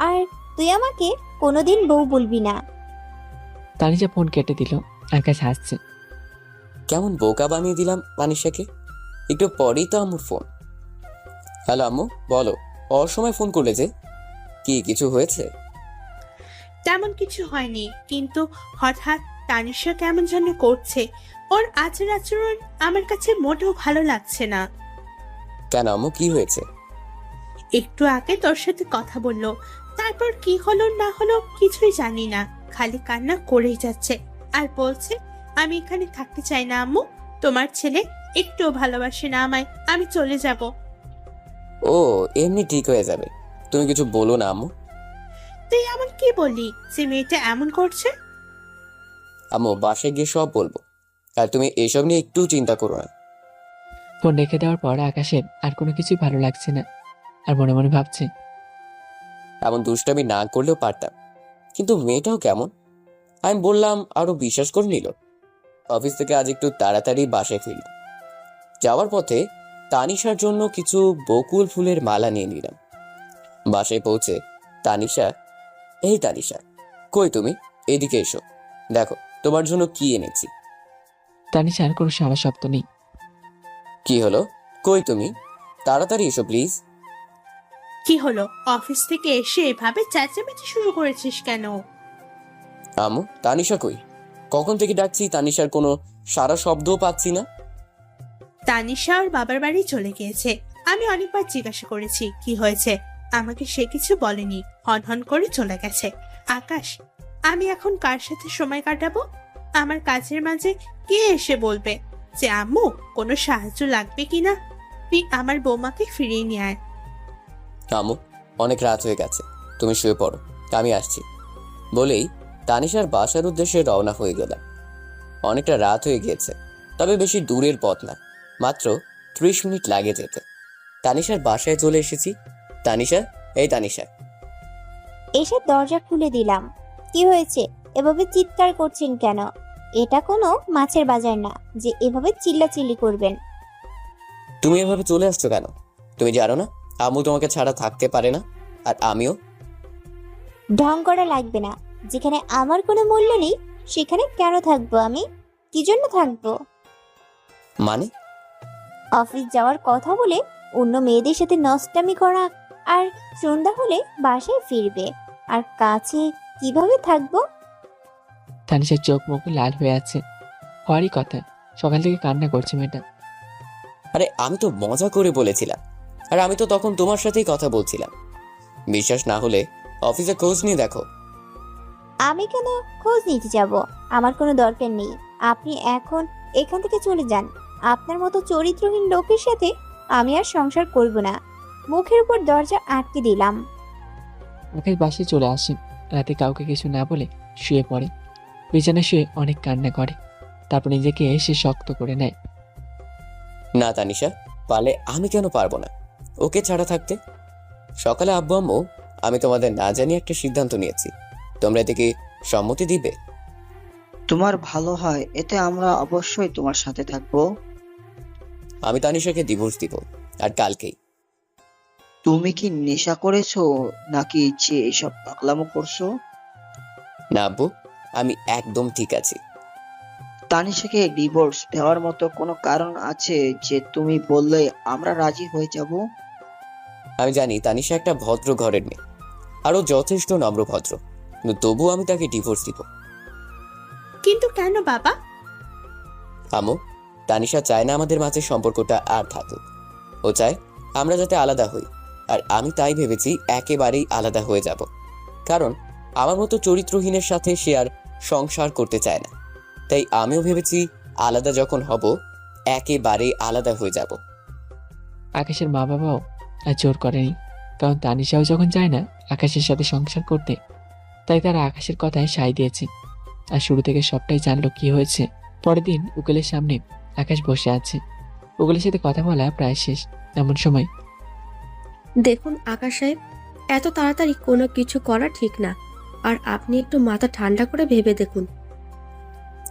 আর তুই আমাকে কোনোদিন বউ বলবি না। তানিশা ফোন কেটে দিল। আকাশ হাসছে। কেমন বোকা বানিয়ে দিলাম তানিশাকে। একটু পরেই তো আম্মুর ফোন। হ্যালো আম্মু, বলো। অসময় ফোন করলে যে, কি কিছু হয়েছে? তেমন কিছু হয়নি, কিন্তু হঠাৎ তানিশা কেমন যেন করছে। ওর আচার আচরণ আমার কাছে মোটেও ভালো লাগছে না। কেন আম্মু, কি হয়েছে? একটু আগে তোর সাথে কথা বললো, তারপর কি হলো না হলো কিছুই জানি না, খালি কান্না করেই যাচ্ছে আর বলছে আমি এখানে থাকতে চাই না আম্মু, তোমার ছেলে একটুও ভালোবাসে না আমায়, আমি চলে যাব। ও, এমনি ঠিক হয়ে যাবে, তুমি কিছু বলো না আম্মু। তুই এমন কি বললি যে মেয়েটা এমন করছে? আম্মু, বাসায় গিয়ে সব বলবো, আর তুমি এসব নিয়ে একটু চিন্তা করো না। ফোন রেখে দেওয়ার পর আকাশের আর কোনো কিছুই ভালো লাগছে না। আর মনে মনে ভাবছে, এমন দুষ্টামি না করলেও পারতাম, কিন্তু মেয়েটাও কেমন। আমি বললাম, আরো বিশ্বাস করে নিল। অফিস থেকে আজ একটু তাড়াতাড়ি বাসায় ফিরল। যাওয়ার পথে তানিশার জন্য কিছু বকুল ফুলের মালা নিয়ে নিলাম। বাসায় পৌঁছে তানিশা, এই তানিশা, কই তুমি? এদিকে এসো, দেখো তোমার জন্য কি এনেছি। তানিশার কোনো সারা শব্দ নেই। কি হলো, কই তুমি? তাড়াতাড়ি এসো প্লিজ। কি হলো, অফিস থেকে এসে এভাবে চেঁচামেচি শুরু করেছিস কেন? আম্মু, তানিশা কই? কখন থেকে ডাকছি, তানিশার কোনো সারা শব্দও পাচ্ছি না। তানিশা ওর বাবার বাড়ি চলে গিয়েছে। আমি অনেকবার জিজ্ঞাসা করেছি কি হয়েছে, আমাকে সে কিছু বলেনি, হন হন করে চলে গেছে। আকাশ, আমি এখন কার সাথে সময় কাটাবো? আমার কাজের মাঝে কে এসে বলবে যে আম্মু কোনো সাহায্য লাগবে কিনা? তুই আমার বৌমাকে ফিরিয়ে নিয়ে আয়। আম্মু, অনেক রাত হয়ে গেছে, তুমি শুয়ে পড়ো, আমি আসছি বলেই তানিশার বাসার উদ্দেশ্যে রওনা হয়ে গেলাম। অনেকটা রাত হয়ে গিয়েছে, তবে বেশি দূরের পথ না, মাত্র 30 মিনিট লাগে যেতে। তানিশার বাসায় চলে এসেছি। তানিশা, এই তানিশা। এসে দরজা খুলে দিলাম। কি হয়েছে? এভাবে চিৎকার করছেন কেন? এটা কোনো মাছের বাজার না যে এভাবে চিল্লাচিল্লি করবেন। তুমি এভাবে চলে আসছো কেন? তুমি জানো না আম্মু তোমাকে ছাড়া থাকতে পারে না, আর আমিও। ঢং করা লাগবে না। যেখানে আমার কোনো মূল্য নেই সেখানে কেন থাকবো আমি? কি জন্য থাকবো? মানে? অফিস যাওয়ার কথা বলে অন্য মেয়েদের সাথে নষ্টামি করা, আর সন্ধ্যা হলে বাসায় ফিরবে, আর কাছে কিভাবে থাকবো? তানিশার চোখ মুখ লাল হয়ে আছে। হওয়ারই কথা, সকাল থেকে কান্না করছে মেয়েটা। আরে আমি তো মজা করে বলেছিলাম, আর আমি তো তখন তোমার সাথেই কথা বলছিলাম। বিশ্বাস না হলে অফিসে খোঁজ নিয়ে দেখো। আমি কেন খোঁজ নিতে যাব? আমার কোনো দরকার নেই। আপনি এখন এখান থেকে চলে যান। আপনার মতো চরিত্রহীন লোকের সাথে আমি আর সংসার করব না। মুখের উপর দরজা আটকে দিলাম। আকাশ বাসায় চলে আসে। রাতে কাউকে কিছু না বলে শুয়ে পড়ে। বিছানায় শুয়ে অনেক কান্না করে, তারপর নিজেকে এসে শক্ত করে নেয়। না তানিশা, পারলে আমি কেন পারবো না ওকে ছাড়া থাকতে? সকালে আব্বু আম্মু আমি তোমাদের না জানিয়ে একটা সিদ্ধান্ত নিয়েছি, তোমরা এতে কি সম্মতি দিবে? তোমার ভালো হয়, এতে আমরা অবশ্যই তোমার সাথে থাকবো। আমি তানিশাকে ডিভোর্স দিব, আর কালকেই। তুমি কি নেশা করেছো নাকি যে এসব পাগলামো করছো? না আব্বু, আমি একদম ঠিক আছি। তানিশাকে ডিভোর্স দেওয়ার মতো কোনো কারণ আছে যে তুমি বললে আমরা রাজি হয়ে যাব? আমি জানি তানিশা একটা ভদ্র ঘরের মেয়ে, আরও যথেষ্ট নম্র ভদ্র, কিন্তু তবু আমি তাকে ডিভোর্স দিব। কিন্তু কেন বাবা? আম্মু, তানিশা চায় না আমাদের মাঝে সম্পর্কটা আর থাকুক। ও চায় আমরা যাতে আলাদা হই, আর আমি তাই ভেবেছি একেবারেই আলাদা হয়ে যাব, কারণ আমার মতো চরিত্রহীনের সাথে সে আর সংসার করতে চায় না। তাই আমিও ভেবেছি আলাদা যখন হব একেবারেই আলাদা হয়ে যাব। আকাশের মা বাবাও আর জোর করেনি, কারণ তানিশাও যখন চায় না আকাশের সাথে সংসার করতে, তাই তারা আকাশের কথায় সায় দিয়েছে। আর শুরু থেকে সবটাই জানলো কি হয়েছে। পরের দিন উকিলের সামনে আকাশ বসে আছে। উকিলের সাথে কথা বলা প্রায় শেষ। এমন সময় দেখুন আকাশ সাহেব, এত তাড়াতাড়ি কোনো কিছু করা ঠিক না, আর আপনি একটু মাথা ঠান্ডা করে ভেবে দেখুন।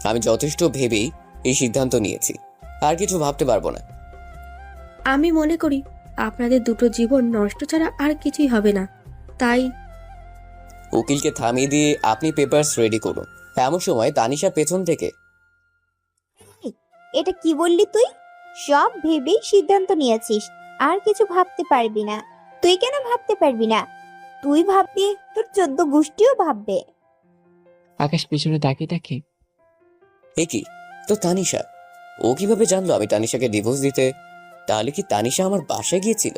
আমি যথেষ্ট ভেবেই এই সিদ্ধান্ত নিয়েছি, আর কিছু ভাবতে পারবো না। আমি মনে করি আপনাদের দুটো জীবন নষ্ট ছাড়া আর কিছুই হবে না, তাই উকিলকে থামিয়ে দিয়ে আপনি পেপারস রেডি করুন। এমন সময় তানিশা পেছন থেকে, এটা কি বললি তুই? সব ভেবেই সিদ্ধান্ত নিয়েছিস, আর কিছু ভাবতে পারবি না? তুই কেন ভাবতে পারবি না? তুই ভাববি, তোর 14 গোষ্ঠীও ভাববে। আকাশ পিছনে তাকিয়ে দেখে এ কি, তো তানিশা? ও কিভাবে জানলো আমি তানিশাকে ডিভোর্স দিতে? তাহলে কি তানিশা আমার বাসায় গিয়েছিল?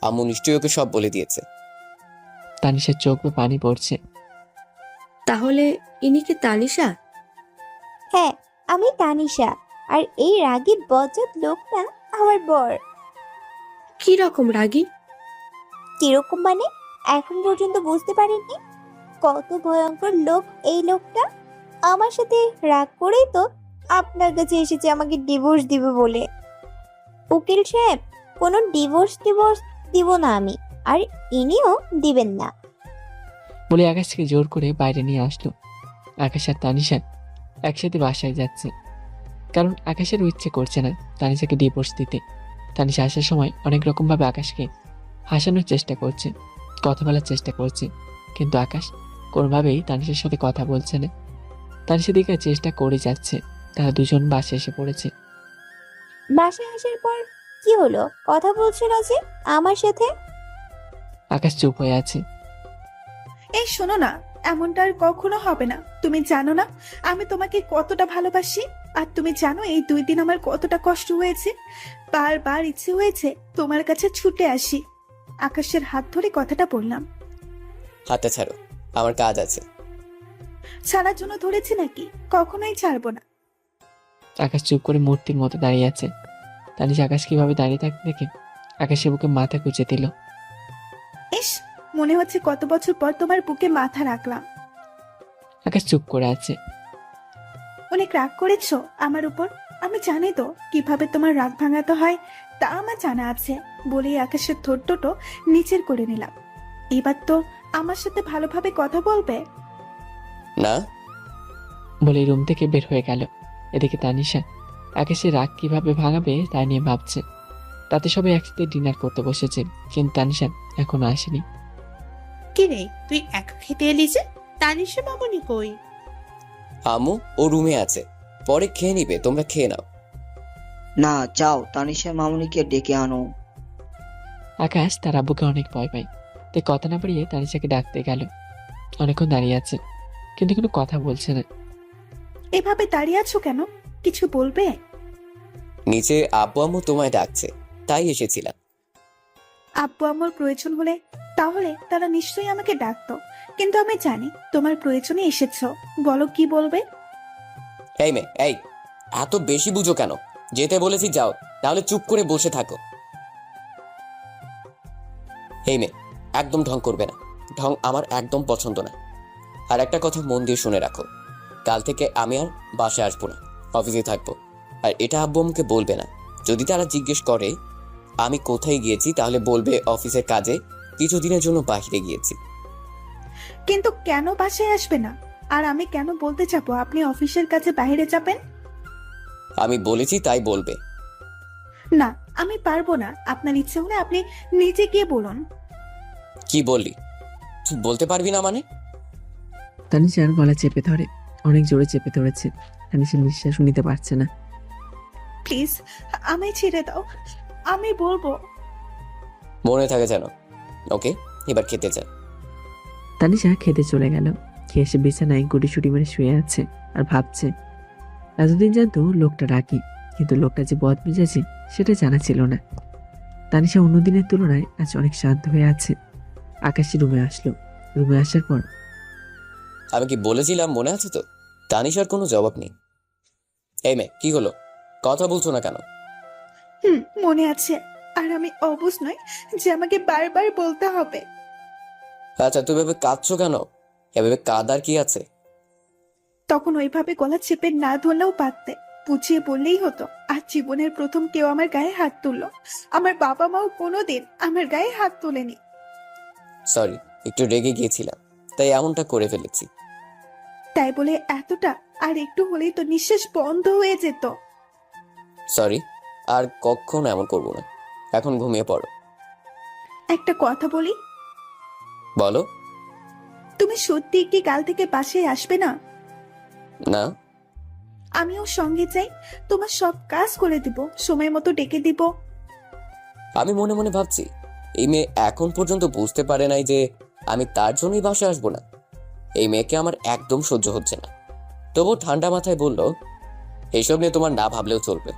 আম্মু নিশ্চয়ই ওকে সব বলে দিয়েছে। তানিশার চোখ বেয়ে পানি পড়ছে। তাহলে ইনি কি তানিশা? হ্যাঁ, আমি তানিশা, আর এই রাগী বজ্জাত লোকটা আমার বর। কি রকম রাগী? কিরকম মানে? এখন পর্যন্ত বুঝতে পারেননি? কত ভয়ঙ্কর লোক এই লোকটা। আমার সাথে রাগ করেই তো আপনার কাছে এসেছে আমাকে ডিভোর্স দিবে বলে। উকিল সাহেব, কোনো ডিভোর্স দিব না আমি, আর ইনিও দিবেন না। বলে আকাশকে জোর করে বাইরে নিয়ে আসলো। আকাশ আর তানিশা একসাথে বাসায় যাচ্ছে, কারণ আকাশেরও ইচ্ছে করছে না তানিশাকে ডিভোর্স দিতে। তানিশা আসার সময় অনেক রকমভাবে আকাশকে হাসানোর চেষ্টা করছে, কথা বলার চেষ্টা করছে, কিন্তু আকাশ কোনোভাবেই তানিশার সাথে কথা বলছে না। তানিশার দিকে চেষ্টা করে যাচ্ছে। তারা দুজন বাসে এসে পড়েছে। বাসায় আসার পর কি হলো? কথা বলছো না যে আমার সাথে? আকাশ চুপ হয়ে আছে। এই শোনো না, এমনটা আর কখনো হবে না। তুমি জানো না আমি তোমাকে কতটা ভালোবাসি, আর তুমি জানো এই 2 দিন আমার কতটা কষ্ট হয়েছে। বারবার ইচ্ছে হয়েছে তোমার কাছে ছুটে আসি, আকাশের হাত ধরে কথাটা বললাম। হাতটা ছাড়ো, আমার কাজ আছে। ছাড়ার জন্য ধরেছি নাকি? কখনোই ছাড়বো না। আকাশ চুপ করে মূর্তির মতো দাঁড়িয়ে আছে। তানিশা আকাশ কিভাবে দাঁড়িয়ে থাকতে দেখে আকাশের বুকে মাথা কুঁচে দিল। ইস, মনে হচ্ছে কত বছর পর তোমার বুকে মাথা রাখলাম। আকাশ চুপ করে আছে। অনেক রাগ করেছো আমার উপর। আমি জানি তো কিভাবে তোমার রাগ ভাঙাতে হয়, তা আমার জানা আছে বলেই আকাশের ঠোঁট দুটো নিচের করে নিলাম। এবার তো আমার সাথে ভালোভাবে কথা বলবে। না, বলে রুম থেকে বের হয়ে গেল। এদিকে তানিশা আকাশের রাগ কিভাবে ভাঙাবে তা নিয়ে ভাবছে। তাতে সবাই একসাথে ডিনার করতে বসেছে, কিন্তু তানিশা এখনো আসেনি। কি রে, তুই একা খেতে এলি যে? তানিশা মামনি কই? আম্মু ও রুমে আছে, পরে খেয়ে নিবে, তোমরা খেয়ে নাও। না, যাও তানিশা মামুনিকে ডেকে আনো। আকাশ তার আব্বুকে অনেক ভয় পায়, তাই কথা না পারিয়ে তানিশাকে ডাকতে গেল। অনেকক্ষণ দাঁড়িয়ে আছে, কিন্তু কোনো কথা বলছে না। এভাবে দাঁড়িয়ে আছো কেন? কিছু বলবে? নিচে আব্বু আম্মু তোমায় ডাকছে, তাই এসেছিলাম। আব্বু আমার প্রয়োজন হলে তাহলে তারা নিশ্চয়ই আমাকে ডাকতো, কিন্তু আমি জানি তোমার প্রয়োজনে এসেছো। বলো কি বলবে? এই মেয়ে, এই এত বেশি বুঝো কেন? যেতে বলেছি যাও, তাহলে চুপ করে বসে থাকো। এই মেয়ে, একদম ঢং করবে না, ঢং আমার একদম পছন্দ না। আর একটা কথা মন দিয়ে শুনে রাখো, কাল থেকে আমি আর বাসায় আসবো না, অফিসে থাকবো। আর এটা আব্বু আম্মুকে বলবে না। যদি তারা জিজ্ঞেস করে আমি কোথায় গিয়েছি, তাহলে বলবে অফিসের কাজে কিছুদিনের জন্য বাইরে গিয়েছি। কিন্তু কেন বাসায় আসবে না? আর আমি কেন বলতে যাবো আপনি অফিসের কাছে বাইরে যাবেন? আমি বলেছি তাই বলবে। না, আমি পারবো না। আপনার ইচ্ছে হলে আপনি নিজে গিয়ে বলুন। কি বললি? তুই বলতে পারবি না মানে? তানিশার গলা চেপে ধরে, অনেক জোরে চেপে ধরেছে। তানিশা নিঃশ্বাস নিতে পারছে না। প্লিজ আমায় ছেড়ে দাও, আমি বলবো। মনে থাকে যেন। ওকে, এবার খেতে যা। তানিশা খেতে চলে গেল। খেয়ে এসে বিছানায় গুটিসুটি মেরে শুয়ে আছে আর ভাবছে। এতদিন জানতো লোকটা রাগী, কিন্তু লোকটা যে বদমেজাজি সেটা জানা ছিল না। তানিশা অন্যদিনের তুলনায় আজ অনেক শান্ত হয়ে আছে। আকাশী রুমে আসলো। রুমে আসার পর আমি কি বলেছিলাম মনে আছে তো? তানিশার কোনো জবাব নেই। এই মেয়ে, কি হলো? কথা বলছো না কেন? মনে আছে। আর আমি অবুঝ নই যে আমাকে বারবার বলতে হবে। আচ্ছা, তুই এভাবে কাঁদছো কেন? এভাবে কাঁদার কি আছে? তখন ওইভাবে গলা চেপে না ধরলেও পারতে, বুঝিয়ে বললেই হতো। আর জীবনের প্রথম কেউ আমার গায়ে হাত তুললো। আমার বাবা মাও কোনোদিন আমার গায়ে হাত তোলেনি। সরি, একটু রেগে গিয়েছিলাম, তাই এমনটা করে ফেলেছি। তাই বলে এতটা? আর একটু হলেই তো নিঃশ্বাস বন্ধ হয়ে যেত। সরি, আর কখনো এমন করবো না। এখন ঘুমিয়ে পড়ো। একটা কথা বলি, বলো। তুমি সত্যি কি কাল থেকে বাসায় আসবে না? না। আমিও সঙ্গে চাই। তোমার সব কাজ করে দিব, সময় মতো ডেকে দিব। আমি মনে মনে ভাবছি, এই মেয়ে এখন পর্যন্ত বুঝতে পারে নাই যে আমি তার জন্যই বাসায় আসবো না। এই মেয়েকে আমার একদম সহ্য হচ্ছে না। তবুও ঠান্ডা মাথায় বলল, এসব নিয়ে তোমার না ভাবলেও চলবে,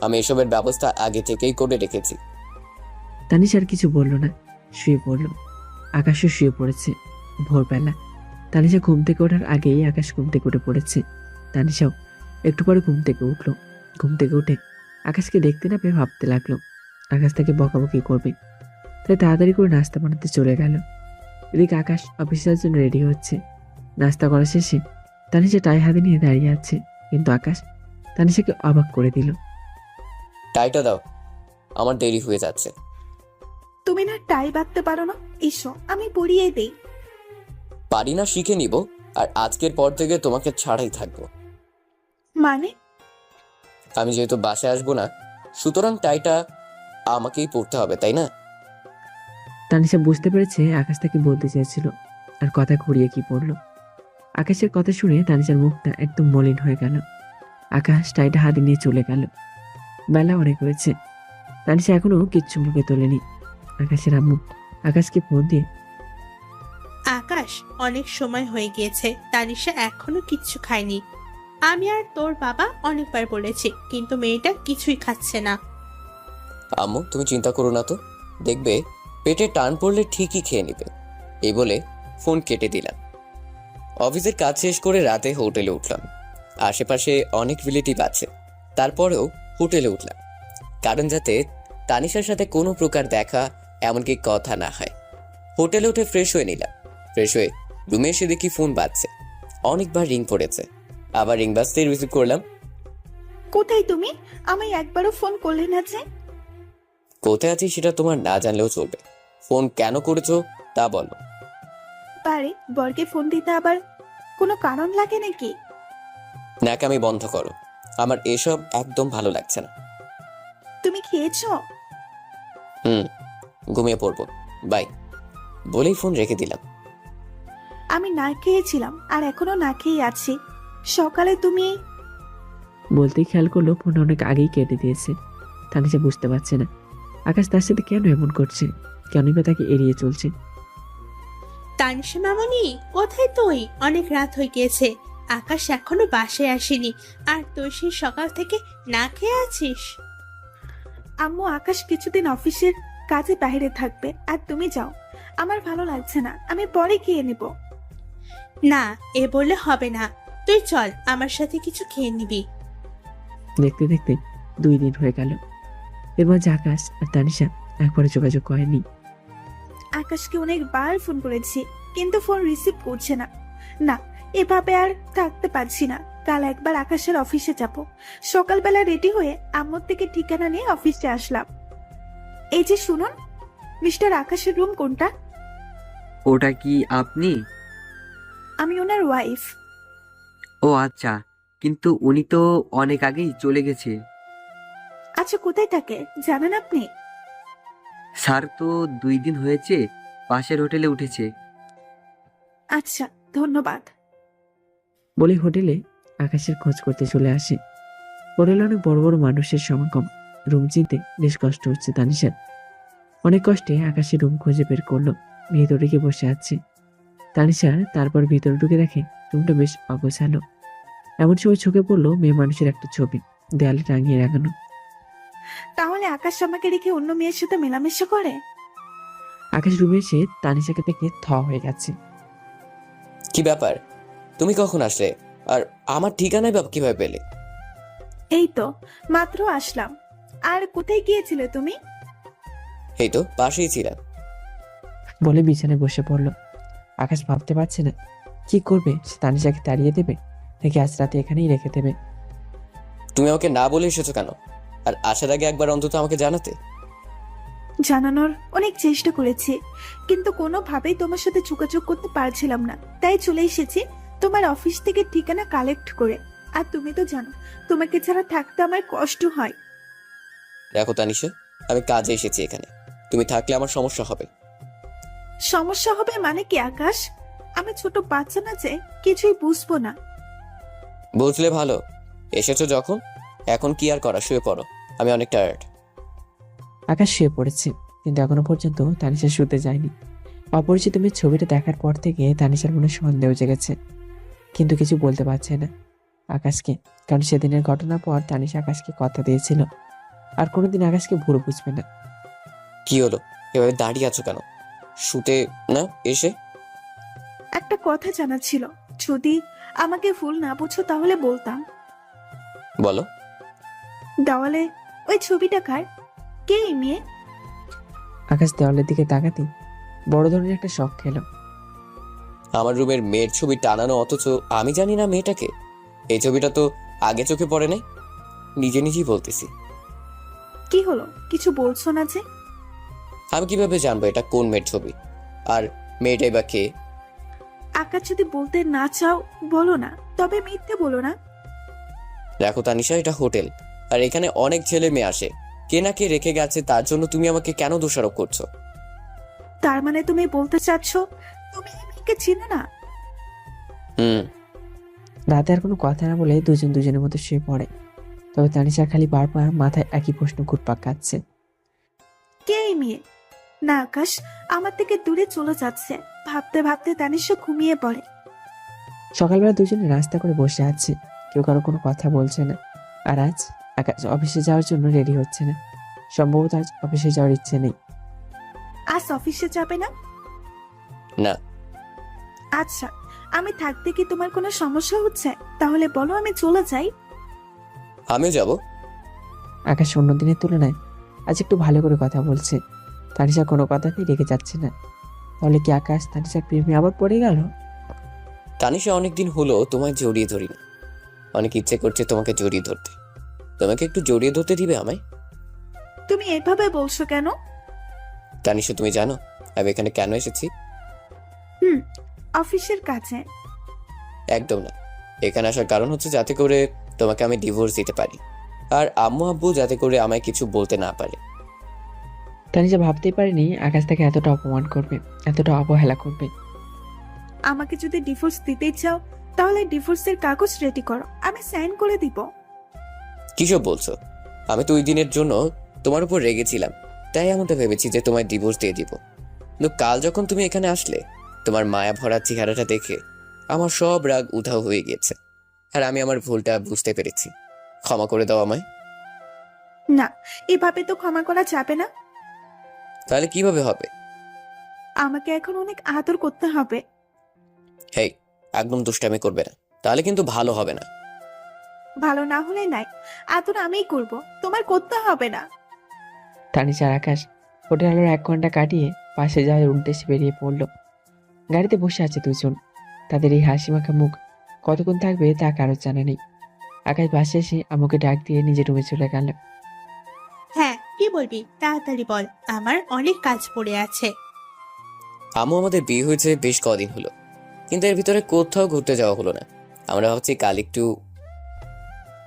আমি এসবের ব্যবস্থা আগে থেকেই করে রেখেছি। তানিশা আর কিছু বলল না, শুয়ে পড়ল। আকাশও শুয়ে পড়েছে। ভোরবেলা তানিশা ঘুম থেকে ওঠার আগেই আকাশ ঘুম থেকে উঠে পড়েছে। তানিশাও একটু পরে ঘুম থেকে উঠলো। ঘুম থেকে উঠে আকাশকে দেখতে না পেয়ে ভাবতে লাগলো আকাশ তাকে বকাবকি করবে, তাই তাড়াতাড়ি করে নাস্তা বানাতে চলে গেল। এদিকে আকাশ অফিসের জন্য রেডি হচ্ছে। নাস্তা করা শেষে তানিশা টাই হাতে নিয়ে দাঁড়িয়ে আছে, কিন্তু আকাশ তানিশাকে অবাক করে দিল। টাইটা দাও, আমার দেরি হয়ে যাচ্ছে। তুমি না টাই বাঁধতে পারো না? এসো আমি পরিয়ে দেই। পারি না শিখে নিব, আর আজকের পর থেকে তোমাকে ছাড়াই থাকবো। মানে? আমি যেহেতু বাসায় আসবো না, সুতরাং টাইটা আমাকেই পড়তে হবে, তাই না? তানিশা বুঝতে পেরেছে আকাশ তাকে বলতে চেয়েছিল, আর কথা ঘুরিয়ে কি পড়লো। আকাশের কথা শুনে তানিশার মুখটা একদম মলিন হয়ে গেল। আকাশ টাইটা হাতে নিয়ে চলে গেল। বেলা অনেক হয়েছে, তানিশা এখনো কিচ্ছু মুখে তোলেনি। আকাশের আম্মু আকাশকে ফোন দিয়ে, আকাশ, অনেক সময় হয়ে গিয়েছে, তানিশা এখনো কিচ্ছু খায়নি। আমি আর তোর বাবা অনেকবার বলেছি, কিন্তু মেয়েটা কিছুই খাচ্ছে না। আম্মু, তুমি চিন্তা করো না তো, দেখবে পেটে টান পড়লে ঠিকই খেয়ে নিবে, এই বলে ফোন কেটে দিলাম। অফিসের কাজ শেষ করে রাতে হোটেলে উঠলাম। আশেপাশে অনেক রিলেটিভ আছে, তারপরেও হোটেলে উঠলাম, কারণ যাতে তানিশার সাথে কোনো প্রকার দেখা এমনকি কথা না হয়। হোটেলে উঠে ফ্রেশ হয়ে নিলাম। ফ্রেশ হয়ে রুমে এসে দেখি ফোন বাজছে। অনেকবার রিং পড়েছে, আবার রিং বাজতেই রিসিভ করলাম। কোথায় তুমি? আমায় একবারও ফোন করলে না যে। কোথায় আছি সেটা তোমার না জানলেও চলবে। ফোন কেন করেছো তা বলো। পারে বরকে ফোন দিতে আবার কোনো কারণ লাগে নাকি? ন্যাকামি বন্ধ করো, আমার এসব একদম ভালো লাগছে না। তুমি খেয়েছো? ঘুমিয়ে পড়বো, বাই বলেই ফোন রেখে দিলাম। আমি না খেয়েছিলাম আর এখনো না খেয়ে আছি। সকালে তুমি বলতেই খেয়াল করলো ফোন অনেক আগেই কেটে দিয়েছে। তানিশা বুঝতে পারছে না আকাশ তার সাথে কেন এমন করছে, কেনই বা তাকে এড়িয়ে চলছে। তানিশা মামনি, কোথায় তুই? অনেক রাত হয়ে গিয়েছে, আকাশ এখনো বাসায় আসেনি, আর তুই সেই সকাল থেকে না খেয়ে আছিস। আম্মু আকাশ কিছুদিন অফিসের কাজে বাইরে থাকবে আর তুমি যাও। আমার ভালো লাগছে না, আমি পরে খেয়ে নেব। না, এ বললে হবে না, তুই চল, আমার সাথে কিছু খেয়ে নিবি। দেখতে দেখতে 2 দিন হয়ে গেল। এর মাঝে আকাশ আর তানিশা একবারে যোগাযোগ করেনি। আকাশকে অনেকবার ফোন করেছি, কিন্তু ফোন রিসিভ করছে না। না, এভাবে আর থাকতে পারছি না। কাল একবার আকাশের অফিসে যাব। সকালবেলা রেডি হয়ে আম্মুর থেকে ঠিকানা নিয়ে অফিসে আসলাম। এই যে শুনুন, মিস্টার আকাশের রুম কোনটা? ওটা কি আপনি? আমি ওনার ওয়াইফ। ও আচ্ছা, কিন্তু উনি তো অনেক আগেই চলে গেছে। আচ্ছা, কোথায় থাকে জানেন আপনি? স্যার তো 2 দিন হয়েছে পাশের হোটেলে উঠেছে। আচ্ছা, ধন্যবাদ। বলে হোটেলে আকাশের খোঁজ করতে চলে আসে। হোটেলে অনেক বড় বড় মানুষের সমাগম। রুম চিনতে বেশ কষ্ট হচ্ছে তানিশার। অনেক কষ্টে আকাশের রুম খুঁজে বের করলো। ভিতরে গিয়ে বসে আছে তানিশার। তারপর ভিতরে ঢুকে দেখে রুমটা বেশ অগোছালো। এমন সময় চোখে পড়লো মেয়ে মানুষের একটা ছবি দেয়ালে টাঙিয়ে রাখানো। তাহলে আকাশ আমাকে রেখে অন্য মেয়ের সাথে মেলামেশা করে? আকাশ রুমে এসে তানিশাকে দেখে থ হয়ে গেছে। কি ব্যাপার, তুমি কখন আসলে? আর আমার ঠিকানায় বাবা কিভাবে পেলে? এই তো মাত্র আসলাম। আর কোথায় গিয়েছিলে তুমি? এই তো পাশেই ছিলাম। বলে বিছানায় বসে পড়লো। আকাশ ভাবতে পারছে না কি করবে। সে তানিশাকে তাড়িয়ে দেবে নাকি আজ রাতে এখানেই রেখে দেবে। তুমি আমাকে না বলে এসেছো কেন? আর আসার আগে একবার অন্তত আমাকে জানাতে। জানানোর অনেক চেষ্টা করেছি, কিন্তু কোনোভাবেই তোমার সাথে যোগাযোগ করতে পারছিলাম না। তাই চলে এসেছি তোমার অফিস থেকে ঠিকানা কালেক্ট করে। আর তুমি তো জানো তোমাকে ছাড়া থাকতে আমার কষ্ট হয়। দেখো তানিশা, আমি কাজে এসেছি এখানে, তুমি থাকলে আমার সমস্যা হবে। সমস্যা হবে মানে কি আকাশ? আমি ছোট বাচ্চা না যে কিছুই বুঝবো না। বুঝলে ভালো। এসেছো যখন, এখন কি আর করা, শুয়ে পড়ো, আমি অনেক টায়ার্ড। আকাশ শুয়ে পড়েছে, কিন্তু এখনো পর্যন্ত তানিশা শুতে যায়নি। অপরিচিত মেয়ের ছবিটা দেখার পর থেকে তানিশার মনে সন্দেহ জেগেছে, কিন্তু কিছু বলতে পারছে না আকাশকে। কারণ সেদিনের ঘটনার পর তানিশা আকাশকে কথা দিয়েছিল আর কোনোদিন আকাশকে ভুল বুঝবে না। কি হলো, এভাবে দাঁড়িয়ে আছো কেন? শুতে না এসে? একটা কথা জানা ছিল, যদি আমাকে ভুল না বুঝো তাহলে বলতাম। বলো। দেওয়ালে ওই ছবিটা কার? কে এই মেয়ে? আকাশ দেওয়ালের দিকে তাকাতেই বড় ধরনের একটা শখ খেলো। আমার রুমের মেয়ের ছবি টানানো, অথচ আমি জানি না মেয়েটাকে। এই ছবিটা তো আগে চোখে পড়ে নাই। নিজে নিজেই বলতেছি। কি হলো, কিছু বলছো না যে? আমি কিভাবে জানবো এটা কোন মেয়ের ছবি? আর মেয়েটাই বা কে? আকাশ যদি বলতে না চাও বলো না, তবে মিথ্যে বলো না। দেখো তানিশা, এটা হোটেল, আর এখানে অনেক ছেলে মেয়ে আসে। কে না কে রেখে গেছে, তার জন্য তুমি আমাকে কেন দোষারোপ করছো? তার মানে তুমি বলতে চাচ্ছ তুমি এই মেয়েকে চিনো না? রাতে আর কোনো কথা না বলে দুজন দুজনের মতো শুয়ে পড়ে। তবে তানিশা খালি বারবার মাথায় একই প্রশ্ন ঘুরপাক খাচ্ছে। কে এই মেয়ে? না আকাশ আমার থেকে দূরে চলে যাচ্ছে। ভাবতে ভাবতে তানিশা ঘুমিয়ে পড়ে। সকালবেলা দুজনে রাস্তা করে বসে আছে, কেউ কারো কোনো কথা বলছে না। আর আজ আকাশ অফিসে যাওয়ার জন্য রেডি হচ্ছে না। সম্ভবত আজ অফিসে যাওয়ার ইচ্ছে নেই। আজ অফিসে যাবে না? না। আচ্ছা, আমি থাকতে কি তোমার কোনো সমস্যা হচ্ছে? তাহলে বলো, আমি চলে যাই। আমিও যাব। আকাশ অন্য দিনের তুলনায় আজ একটু ভালো করে কথা বলছে। তানিশা কোনো কথাতেই রেগে যাচ্ছে না। তাহলে কি আকাশ তানিশার প্রেমে আবার পড়ে গেল? তানিশা, অনেকদিন হলো তোমায় জড়িয়ে ধরি না। অনেক ইচ্ছে করছে তোমাকে জড়িয়ে ধরতে। তোমাকে একটু জড়িয়ে ধরতে দিবে আমায়? তুমি এভাবে বলছো কেন? তানিশা, তুমি জানো আমি এখানে কেন এসেছি? অফিসের কাছে। একদম না। এখানে আসার কারণ হচ্ছে যাতে করে তোমাকে আমি ডিভোর্স দিতে পারি, আর আম্মু আব্বু যাতে করে আমায় কিছু বলতে না পারে। তানিশা ভাবতেই পারেনি আকাশ তাকে এতটা অপমান করবে, এতটা অবহেলা করবে। আমাকে যদি ডিভোর্স দিতেই চাও তাহলে ডিভোর্সের কাগজ রেডি করো, আমি সাইন করে দিব। কিসব বলছো? আমি তো ওই দিনের জন্য তোমার উপর রেগেছিলাম, তাই এমনটা ভেবেছি যে তোমায় ডিভোর্স দিয়ে দিব। কিন্তু কাল যখন তুমি এখানে আসলে, তোমার মায়া ভরা চেহারাটা দেখে আমার সব রাগ উধাও হয়ে গিয়েছে, আর আমি আমার ভুলটা বুঝতে পেরেছি। ক্ষমা করে দাও আমায়। না, এভাবে তো ক্ষমা করা যাবে না। তাহলে কিভাবে হবে? আমাকে এখন অনেক আদর করতে হবে। হেই, একদম দুষ্টামি করবে না, তাহলে কিন্তু ভালো হবে না। ভালো না হলে নাই, আদর আমিই করব, তোমার করতে হবে না। তানিশা আর আকাশ হোটেল আলোর 1 ঘন্টা কাটিয়ে পাশে যাওয়ার উদ্দেশ্যে বেরিয়ে পড়ল। গাড়িতে বসে আছে দুজন। তাদের এই হাসি মাখা মুখ কতক্ষণ থাকবে তা কারোর জানা নেই। আকাশ বাসে এসে আমাকে ডাক দিয়ে নিজের রুমে চলে গেল। হ্যাঁ, কি বলবি তাড়াতাড়ি বল, আমার অনেক কাজ পড়ে আছে। আম্মু, আমাদের বিয়ে হয়েছে বেশ কদিন হলো, কিন্তু এর ভিতরে কোথাও ঘুরতে যাওয়া হলো না। আমরা ভাবছি কাল একটু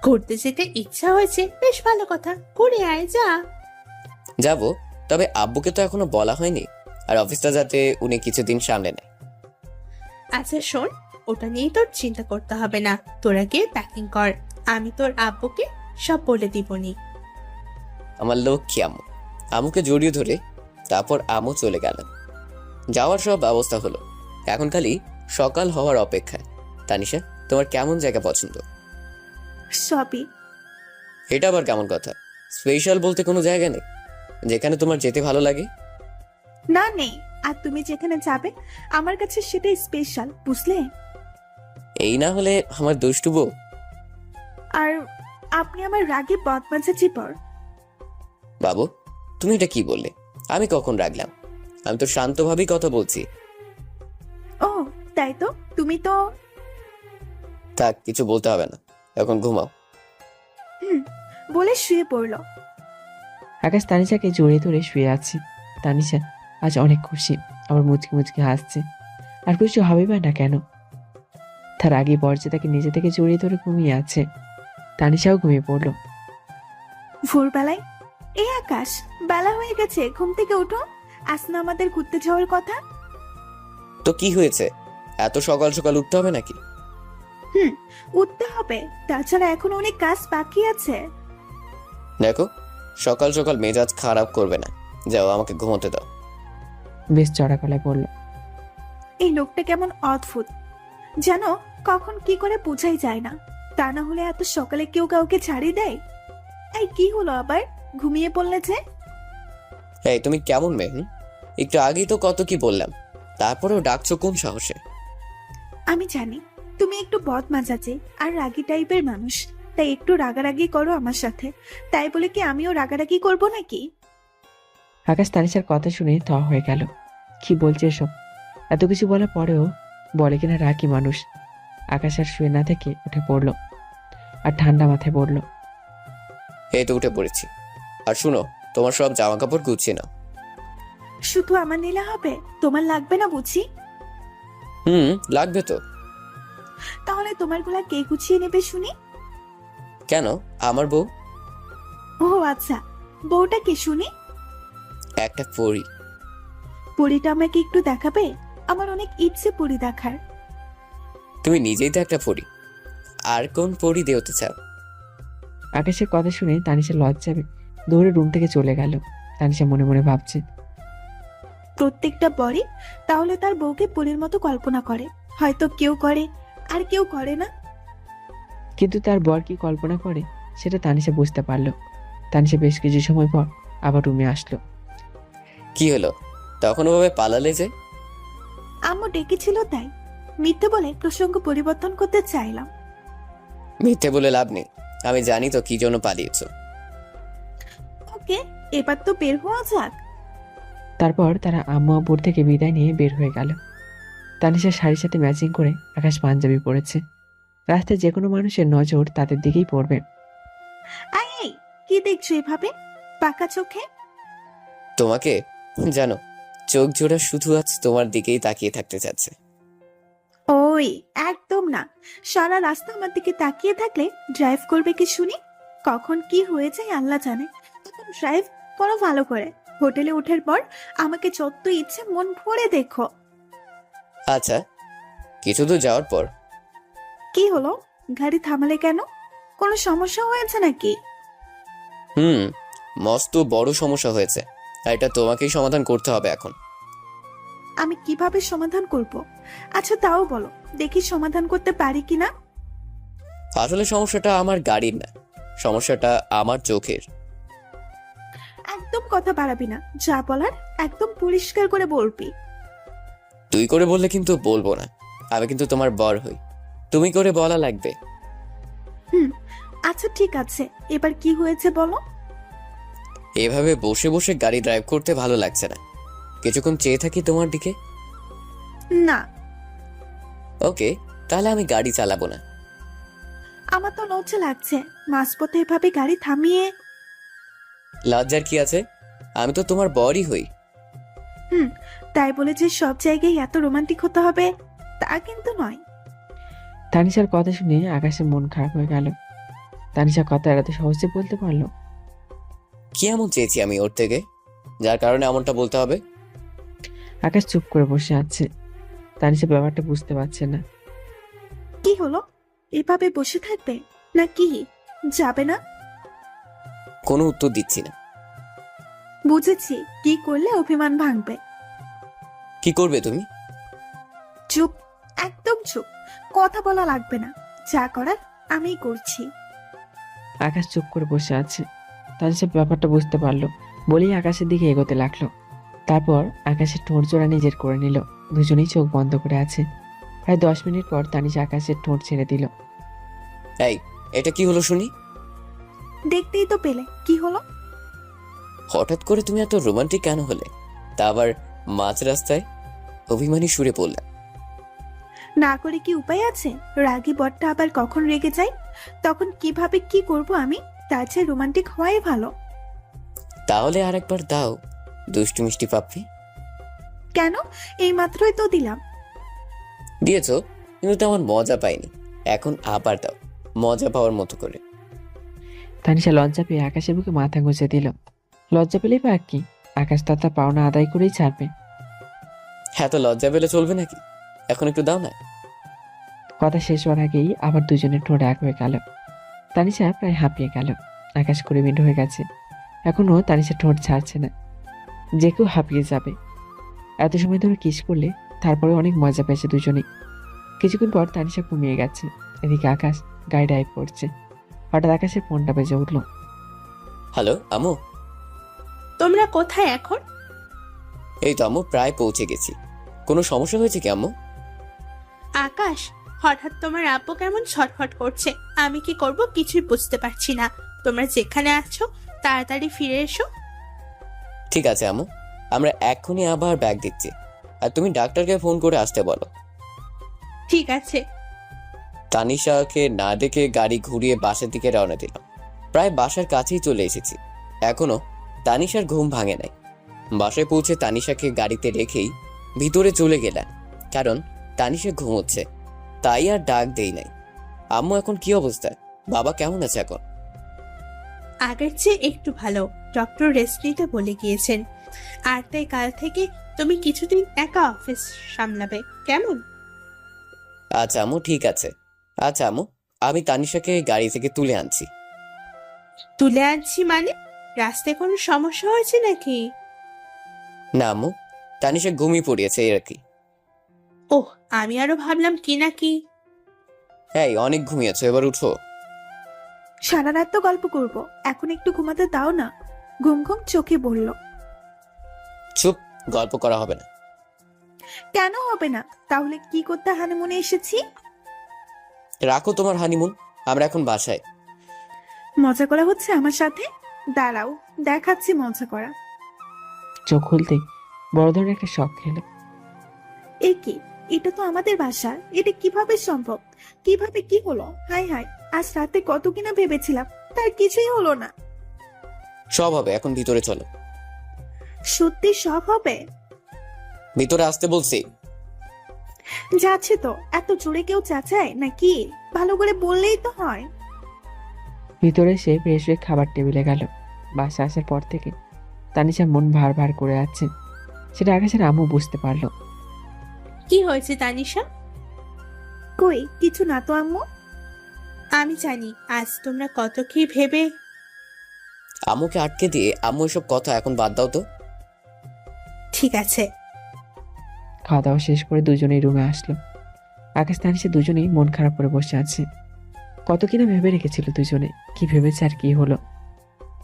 ঘুরতে যেতে ইচ্ছা হয়েছে, বেশ ভালো কথা, ঘুরে আয় যা। যাব, তবে আব্বুকে তো এখনো বলা হয়নি, আর অফিসটা যাতে উনি কিছুদিন সামলে নেয়। আচ্ছা শোন, ওটা নিয়ে তোর চিন্তা করতে হবে না, তোরা গিয়ে প্যাকিং কর, আমি তোর আব্বুকে সব বলে দিবনি। আমার লক্ষ্মী আম্মু। আম্মুকে জড়িয়ে ধরে তারপর আম্মু চলে গেলেন। যাওয়ার সব ব্যবস্থা হলো, এখন খালি সকাল হওয়ার অপেক্ষায়। তানিশা, তোমার কেমন জায়গা পছন্দ? সবই। এটা আবার কেমন কথা? স্পেশাল বলতে কোনো জায়গা নেই যেখানে তোমার যেতে ভালো লাগে? না, নেই। আর তুমি যেখানে যাবে আমার কাছে সেটাই স্পেশাল, বুঝলে? এই না হলে আমার দুষ্টু বউ। আর আপনি আমার রাগে বদমেজাজি পর। বাবু, তুমি এটা কি বললে? আমি কখন রাখলাম? আমি তো শান্তভাবেই কথা বলছি। ও তাই তো, তুমি তো। থাক, কিছু বলতে হবে না, এখন ঘুমাও। বলে শুয়ে পড়লো। আকাশ তানিশাকে জড়িয়ে ধরে শুয়ে আছে। তানিশা আজ অনেক খুশি, আবার মুচকি মুচকি হাসছে। আর খুশি হবে বা না কেন? তার আগে বর্জে তাকে নিজে থেকে জড়িয়ে ধরে ঘুমিয়ে আছে। তানিশাও ঘুমিয়ে পড়ল। ভোরবেলায়, এই আকাশ, বেলা হয়ে গেছে, ঘুম থেকে উঠো। আজ না আমাদের ঘুরতে যাওয়ার কথা। তো কি হয়েছে? এত সকাল সকাল উঠতে হবে নাকি? উঠতে হবে, তাছাড়া এখন অনেক কাজ বাকি আছে। দেখো, সকাল সকাল মেজাজ খারাপ করবে না। যাও, আমাকে ঘুমোতে দাও। বেশ চড়া গলায় বলল। এই লোকটা কেমন অদ্ভুত, যেন কখন কি করে বোঝাই যায় না। তা না হলে এত সকালে কেউ কাউকে ছাড়িয়ে দেয়? এই কি হলো আবার, ঘুমিয়ে পড়লে যে? এই তুমি কেমন মেয়ে? একটু আগেই তো কত কি বললাম, তারপরেও ডাকছো কোন সাহসে? আমি জানি তুমি একটু বদমেজাজি আর রাগী টাইপের মানুষ, তাই একটু রাগারাগি করো আমার সাথে। তাই বলে কি আমিও রাগারাগি করব নাকি? আকাশ তানিশার কথা শুনে থ হয়ে গেল। কি বলছে এসব? এত কিছু বলার পরেও বলে কিনা রাগী মানুষ। আকাশ আর শুয়ে না থেকে উঠে পড়ল, আর ঠান্ডা মাথায় বলল, এই তো উঠে পড়েছি। আর শুনো, তোমার সব জামা কাপড় গুছিয়ে নাও। শুধু আমার নিলে হবে? তোমার লাগবে না বুঝি? লাগবে তো। তাহলে তোমার গুলা কে গুছিয়ে নেবে শুনি? কেন, আমার বউ। ও আচ্ছা, বউটা কে শুনি? একটা পরী। পরীটা আমাকে একটু দেখাবে? আমার অনেক ইচ্ছে পরী দেখার। তুমি নিজেই তো একটা পরী, আর কোন পরী দেওতে চাও? আকাশের কথা শুনে তানিশা লজ্জাবে দৌড়ে রুম থেকে চলে গেল। তানিশা মনে মনে ভাবছে, প্রত্যেকটা বরই তাহলে তার বউকে পরীর মতো কল্পনা করে। হয়তো কেউ করে আর কেউ করে না। কিন্তু তার বর কি কল্পনা করে সেটা তানিশা বুঝতে পারল। তানিশা বেশ কিছু সময় পর আবার রুমে আসলো। কি হলো? তখন ওভাবে পালালে যে? আম্মু ডেকেছিল তাই মিথ্যে বলে প্রসঙ্গ পরিবর্তন করতে চাইলাম। মিথ্যে বলে লাভ নেই, আমি জানি তো কি জন্য পালিয়েছো। ওকে, এবার তো বের হওয়া যাক। তারপর তারা আম্মু আব্বুর থেকে বিদায় নিয়ে বের হয়ে গেল। তানিশা শাড়ির সাথে ম্যাচিং করে আকাশ পাঞ্জাবি পরেছে। রাস্তায় যে কোনো মানুষের নজর তাদের দিকেই পড়বে। এই কি দেখছো এভাবে পাকা চোখে? তোমাকে জানো, চোখ জোড়া শুধু আজ তোমার দিকেই তাকিয়ে থাকতে চাচ্ছে। ওই একদম না, সারা রাস্তা আমার দিকে তাকিয়ে থাকলে ড্রাইভ করবে কি শুনি? কখন কি হয়ে যায় আল্লাহ জানে। তখন ড্রাইভ করো ভালো করে। হোটেলে ওঠার পর আমাকে যত ইচ্ছে মন ভরে দেখো। আচ্ছা, কিছু দূর যাওয়ার পর কি হলো, গাড়ি থামালে কেন? কোনো সমস্যা হয়েছে নাকি? মস্ত বড় সমস্যা হয়েছে, আর এটা তোমাকেই সমাধান করতে হবে এখন। আমি কিভাবে সমাধান করব? আচ্ছা তাও বলো, দেখি সমাধান করতে পারি কিনা। আসলে সমস্যাটা আমার গাড়ির না, সমস্যাটা আমার চোখের। একদম কথা বাড়াবি না, যা বলার একদম পরিষ্কার করে বলবি। তুই করে বললে কিন্তু বলবো না, আমি কিন্তু তোমার বর হই, তুমি করে বলা লাগবে। আচ্ছা ঠিক আছে, এবার কি হয়েছে বলো। এভাবে বসে বসে গাড়ি ড্রাইভ করতে ভালো লাগছে না, কিছুক্ষণ চেয়ে থাকি তোমার দিকে। না, ওকে, তাহলে আমি গাড়ি চালাবো না। আমার তো লজ্জা লাগছে মাঝপথে এভাবে গাড়ি থামিয়ে। লজ্জার কি আছে, আমি তো তোমার বরই হই। তাই বলে যে সব জায়গায় এত রোমান্টিক হতে হবে তা কিন্তু নয়। তানিশার কথা শুনে আকাশের মন খারাপ হয়ে গেল। তানিশা কথা এড়াতে সহজে বলতে পারলো, কি এমন চেয়েছি আমি ওর থেকে যার কারণে এমনটা বলতে হবে? আকাশ চুপ করে বসে আছে। তানিশা ব্যাপারটা বুঝতে পারছে না। কি হলো, এভাবে বসে থাকবে না কি? যাবে না? কোনো উত্তর দিচ্ছি না। বুঝেছি, কি করলে অভিমান ভাঙবে। কি করবে তুমি? চুপ, একদম চুপ, কথা বলা লাগবে না, যা করার আমিই করছি। আকাশ চুপ করে বসে আছে। তানিশা ব্যাপারটা বুঝতে পারলো, বলেই আকাশের দিকে এগোতে লাগলো। তারপর আকাশের ঠোঁট জোড়া নিজের করে নিল। দুজনেই চোখ বন্ধ করে আছে। প্রায় 10 মিনিট পর তানিশা আকাশের ঠোঁট ছেড়ে দিল। এই, এটা কি হলো শুনি? দেখতেই তো পেলে, কি হলো? হঠাৎ করে তুমি এত রোমান্টিক কেন হলে, তা আবার মাঝ রাস্তায়? অভিমানী সুরে বললাম। না করে কি উপায় আছে? রাগী বরটা আবার কখন রেগে যায়, তখন কিভাবে কি করব আমি? তার চেয়ে রোমান্টিক হওয়াই ভালো। তাহলে আর একবার দাও দুষ্টু মিষ্টি পাপ্পি। কেন, এই মাত্রই তো দিলাম। দিয়েছো, কিন্তু তেমন মজা পাইনি, এখন আবার দাও মজা পাওয়ার মতো করে। তানিশা লজ্জা পেয়ে আকাশের বুকে মাথা গুঁজে দিল। লজ্জা পেলেই বা কি, আকাশ তার তার পাওনা আদায় করেই ছাড়বে। হ্যাঁ, তো লজ্জা পেলে চলবে নাকি? এখন একটু দাও না। কথা শেষ হওয়ার আগেই আবার দুজনের ঠোঁট এক হয়ে গেল। তানিশা প্রায় হাঁপিয়ে গেল। আকাশ করে মিনিট হয়ে গেছে, এখনো তানিশা ঠোঁট ছাড়ছে না। যে কেউ হাঁপিয়ে যাবে। এত সময় ধরে কিস করলে, তারপরে অনেক মজা পেয়েছে দুজনেই। কিছুক্ষণ পর তানিশা ঘুমিয়ে গেছে। এদিকে আকাশ গাড়ি ড্রাইভ করছে। হঠাৎ আকাশের ফোনটা বেজে উঠল। হ্যালো আম্মু। তোমরা কোথায় এখন? এই তো আম্মু, প্রায় পৌঁছে গেছি। কোনো সমস্যা হয়েছে কি আম্মু? আকাশ, হঠাৎ তোমার আব্বু কেমন ছটফট করছে, আমি কি করব কিছুই বুঝতে পারছি না। তোমরা যেখানে আছো তাড়াতাড়ি ফিরে এসো। ঠিক আছে আম্মু, আমরা এক্ষুনি আবার ব্যাগ দিচ্ছি, আর তুমি ডাক্তারকে ফোন করে আসতে বলো। ঠিক আছে। তানিশাকে না দেখে গাড়ি ঘুরিয়ে বাসার দিকে রওনা দিলাম। প্রায় বাসার কাছেই চলে এসেছি, এখনো তানিশার ঘুম ভাঙে নাই। বাসায় পৌঁছে তানিশাকে গাড়িতে রেখেই ভিতরে চলে গেলাম, কারণ তানিশা ঘুমোচ্ছে, তাই আর ডাক দেই নাই। আম্মু এখন কি অবস্থা? বাবা কেমন আছে এখন? আগের চেয়ে একটু ভালো, ডক্টর রেস্ট নিতে বলে গিয়েছেন। আর তাই কাল থেকে তুমি কিছুদিন একা অফিস সামলাবে, কেমন? আচ্ছা আম্মু, ঠিক আছে। আচ্ছা আম্মু, আমি তানিশাকে গাড়ি থেকে তুলে আনছি। তুলে আনছি মানে? রাস্তায় কোনো সমস্যা হয়েছে নাকি? না আম্মু, তানিশা ঘুমিয়ে পড়িয়েছে আর কি। ওহ, আমি আরো ভাবলাম কি নাকি। এই অনেক ঘুমিয়েছো, এবার উঠো। সারা রাত তো গল্প করব, এখন একটু ঘুমাতে দাও না। ঘুম ঘুম চোখে বলল। চুপ, গল্প করা হবে না। কেন হবে না? তাহলে কি করতে হানিমুনে এসেছি? রাখো তোমার হানিমুন, আমরা এখন বাসায়। মজা করা হচ্ছে আমার সাথে? দাঁড়াও, দেখাচ্ছি মজা করা। চোখ খুলতেই বড় ধরনের একটা শখ খেলো। এ কি? এটা তো আমাদের বাসা, এটা কিভাবে সম্ভব? কিভাবে কি হলো? হাই হাই, আজ রাতে কত কিনা ভেবেছিলাম, তার কিছুই হলো না। সব হবে, এখন ভিতরে চলো। সত্যি সব হবে? ভিতরে আসতে বলছি। যাচ্ছে তো, এত জোরে কেউ চেঁচায় নাকি? ভালো করে বললেই তো হয়। ভিতরে এসে ফ্রেশ হয়ে খাবার টেবিলে গেল। বাসা আসার পর থেকে তানিশার মন ভার ভার করে আছে, সেটা আকাশের আম্মু বুঝতে পারলো। কি হয়েছে তানিশা? কই কিছু না তো আম্মু। আমি জানি আজ তোমরা কত কি ভেবে। আম্মুকে আটকে দিয়ে আম্মু এসব কথা এখন বাদ দাও তো। ঠিক আছে। খাওয়া দাওয়া শেষ করে দুজনেই রুমে আসলো। আকাশ তানিশা দুজনেই মন খারাপ করে বসে আছে। কত কিনা ভেবে রেখেছিল দুজনে, কি ভেবেছে আর কি হলো।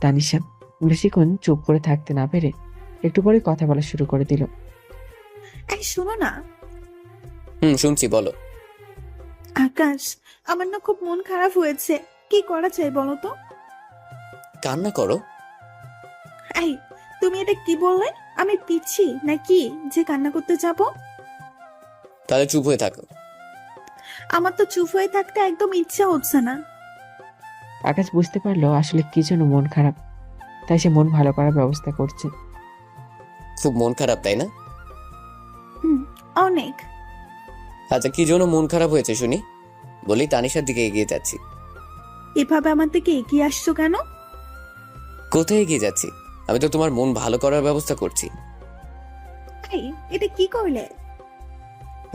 তানিশা বেশিক্ষণ চুপ করে থাকতে না পেরে একটু পরে কথা বলা শুরু করে দিল। এই শোনো না শুনছি, বলো। আকাশ, আমার না খুব মন খারাপ হয়েছে, কি করা চাই বলো তো? কান্না করো? এই, তুমি এটা কি বললে? আমি পিচ্ছি নাকি যে কান্না করতে যাব? তাহলে চুপ হয়ে থাকো। আমার তো চুপ হয়ে থাকতে একদম ইচ্ছা হচ্ছে না। আকাশ বুঝতে পারলো আসলে কি জন্য মন খারাপ, তাই সে মন ভালো করার ব্যবস্থা করছে। খুব মন খারাপ, তাই না? অনেক। আচ্ছা, কি জন্য মন খারাপ হয়েছে শুনি? বলি তানিশার দিকে এগিয়ে যাচ্ছি। এভাবে আমার দিকে এগিয়ে আসছো কেন? কোথায় এগিয়ে যাচ্ছি? আমি তো তোমার মন ভালো করার ব্যবস্থা করছি। এই, এটা কি করলে?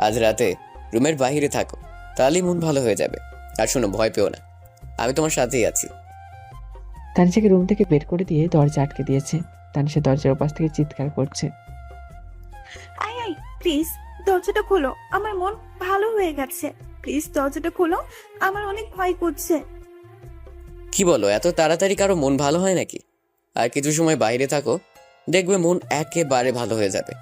আজ রাতে রুমের বাইরে থাকো, তাহলেই মন ভালো হয়ে যাবে। আর শোনো, ভয় পেও না, আমি তোমার সাথেই আছি। তানিশাকে রুম থেকে বের করে দিয়ে দরজা আটকে দিয়েছে। তানিশা দরজার ওপাশ থেকে চিৎকার করছে। আই আই, প্লিজ দরজাটা খোলো, আমার মন ভালো হয়ে গেছে। প্লিজ দরজাটা খোলো, আমার অনেক ভয় করছে। কি বলো, এত তাড়াতাড়ি কারো মন ভালো হয় নাকি? আর কিছু সময় বাইরে থাকো, দেখবে মন একেবারে ভালো হয়ে যাবে।